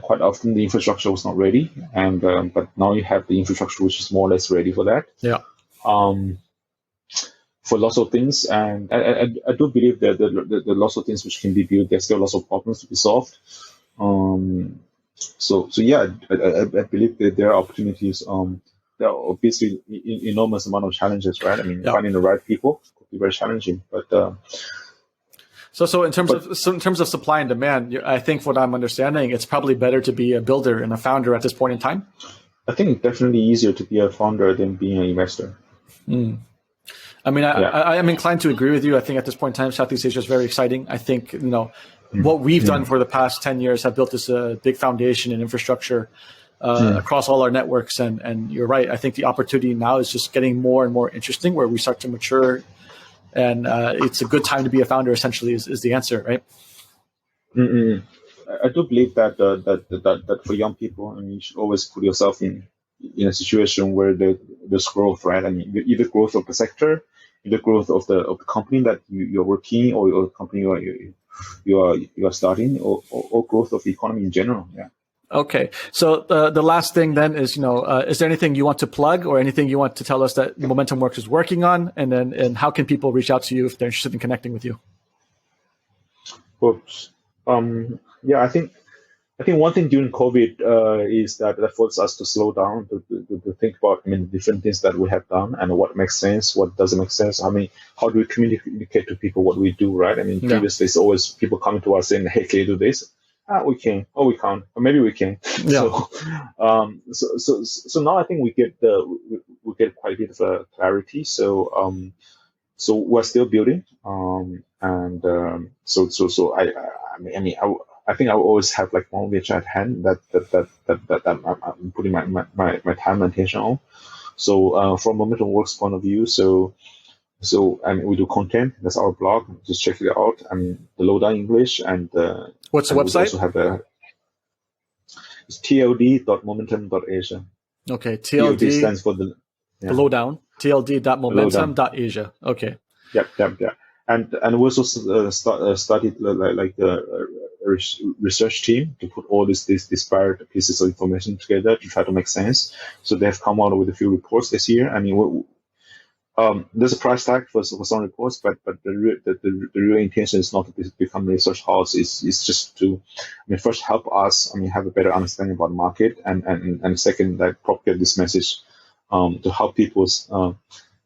quite often the infrastructure was not ready, but now you have the infrastructure which is more or less ready for that. For lots of things, and I do believe that there are lots of things which can be built. There's still lots of problems to be solved. So I believe that there are opportunities. There are obviously enormous amount of challenges, right? Finding the right people could be very challenging, but. So in terms of supply and demand, I think what I'm understanding, it's probably better to be a builder and a founder at this point in time. I think it's definitely easier to be a founder than being an investor. I'm inclined to agree with you. I think at this point in time, Southeast Asia is very exciting. I think what we've done for the past 10 years have built this big foundation and infrastructure across all our networks. And you're right. I think the opportunity now is just getting more and more interesting, where we start to mature. And it's a good time to be a founder, essentially, is the answer, right? I do believe that for young people, you should always put yourself in a situation where there's growth, right? Either growth of the sector, the growth of the company that you're working, or the company you are starting, or growth of the economy in general. Yeah. Okay. So the last thing then is, is there anything you want to plug or anything you want to tell us that Momentum Works is working on? And how can people reach out to you if they're interested in connecting with you? Well, yeah, I think one thing during COVID is that forced us to slow down, to think about, different things that we have done and what makes sense, what doesn't make sense. How do we communicate to people what we do, right? Previously it's always people coming to us saying, hey, can you do this? We can, or we can't, or maybe we can. Yeah. So now I think we get quite a bit of clarity. So we're still building, I think I will always have like one which at hand that I'm putting my time and attention on. So from Momentum Works point of view, so we do content. That's our blog. Just check it out. The Lowdown English and what's the website? We also have it's tld.momentum.asia. Okay, TLD stands for the Lowdown. tld.momentum.asia. Okay. Yep. And we also started like a research team to put all these disparate pieces of information together to try to make sense. So they've come out with a few reports this year. There's a price tag for some reports, but the real intention is not to become a research house. It's just to, first help us, have a better understanding about the market, and second, like propagate this message, to help people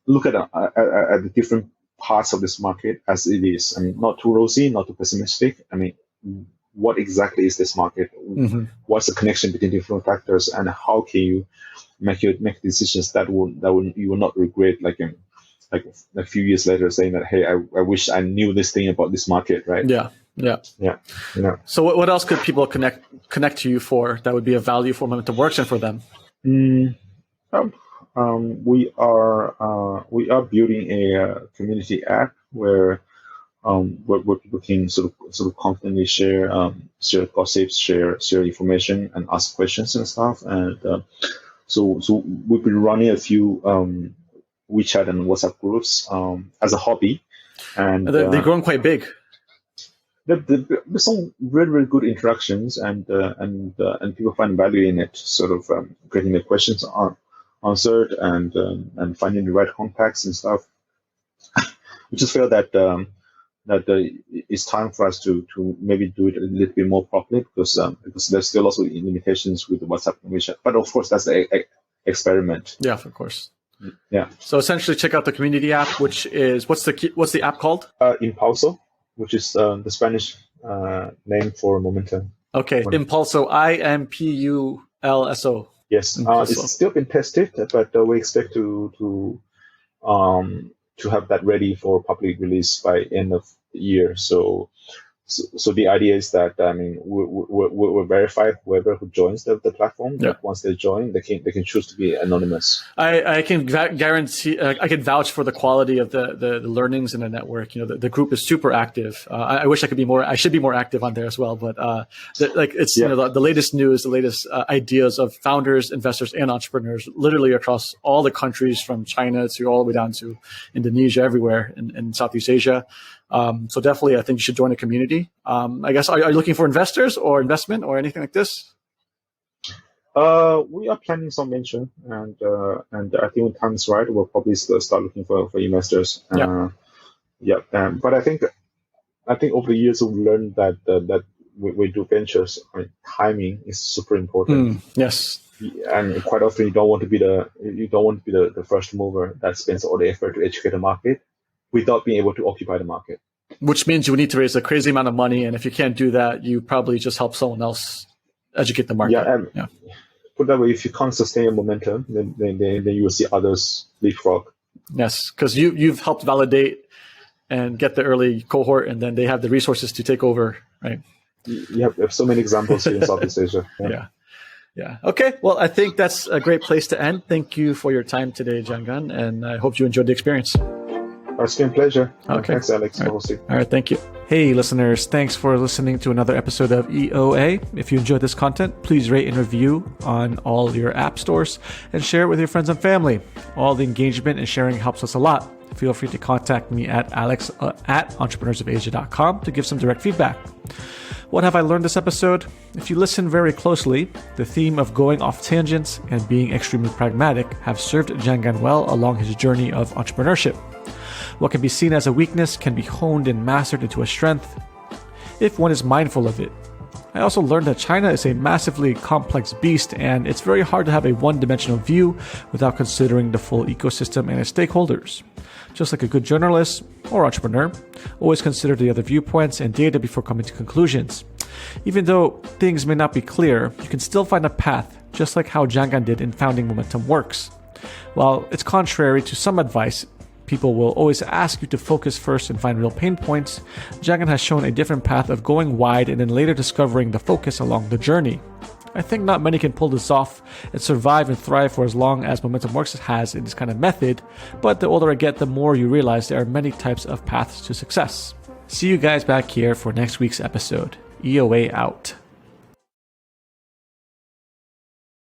look at the different parts of this market as it is. Not too rosy, not too pessimistic. What exactly is this market? Mm-hmm. What's the connection between different factors, and how can you make decisions that you will not regret, like a few years later, saying that, hey, I wish I knew this thing about this market, right? Yeah. So what else could people connect to you for that would be of value for Momentum Works and for them? We are building a community app where people can sort of constantly share gossips, share information, and ask questions and stuff. And so we've been running a few WeChat and WhatsApp groups as a hobby, and they've grown quite big. There's some very, very good interactions, and people find value in it. Sort of getting their questions answered, and finding the right contacts and stuff. We just feel that it's time for us to maybe do it a little bit more properly, because there's still also limitations with the WhatsApp and WeChat. But of course, that's the experiment. Yeah, of course. Yeah. So essentially, check out the community app, which is what's the app called? Impulso, which is the Spanish name for Momentum. Okay, Impulso, IMPULSO. Yes, it's still been tested, but we expect to have that ready for public release by end of the year. So the idea is that we'll verify whoever who joins the platform. Yeah. Once they join, they can choose to be anonymous. I can guarantee, I can vouch for the quality of the learnings in the network. The group is super active. I wish I could be more. I should be more active on there as well. But the latest news, the latest ideas of founders, investors, and entrepreneurs, literally across all the countries from China to all the way down to Indonesia, everywhere in Southeast Asia. So definitely, I think you should join a community. I guess, are you looking for investors or investment or anything like this? We are planning some venture, and I think when time is right, we'll probably start looking for investors. But I think over the years we've learned that we do ventures. Timing is super important. Yes. And quite often you don't want to be the first mover that spends all the effort to educate the market without being able to occupy the market. Which means you need to raise a crazy amount of money, and if you can't do that, you probably just help someone else educate the market. Put that way, if you can't sustain your momentum, then you will see others leapfrog. Yes, because you've helped validate and get the early cohort, and then they have the resources to take over, right? You have so many examples here in Southeast Asia. Yeah. Okay. Well, I think that's a great place to end. Thank you for your time today, Jianggan, and I hope you enjoyed the experience. It's been a pleasure. Okay. Thanks, Alex, for hosting. All right. Thank you. Hey, listeners. Thanks for listening to another episode of EOA. If you enjoyed this content, please rate and review on all your app stores and share it with your friends and family. All the engagement and sharing helps us a lot. feel free to contact me at alex@entrepreneursofasia.com to give some direct feedback. What have I learned this episode? If you listen very closely, the theme of going off tangents and being extremely pragmatic have served Jianggan well along his journey of entrepreneurship. What can be seen as a weakness can be honed and mastered into a strength if one is mindful of it. I also learned that China is a massively complex beast, and it's very hard to have a one-dimensional view without considering the full ecosystem and its stakeholders. Just like a good journalist or entrepreneur, always consider the other viewpoints and data before coming to conclusions. Even though things may not be clear, you can still find a path, just like how Jianggan did in founding Momentum Works. While it's contrary to some advice, people will always ask you to focus first and find real pain points, Jianggan has shown a different path of going wide and then later discovering the focus along the journey. I think not many can pull this off and survive and thrive for as long as Momentum Works has in this kind of method, but the older I get, the more you realize there are many types of paths to success. See you guys back here for next week's episode. EOA out.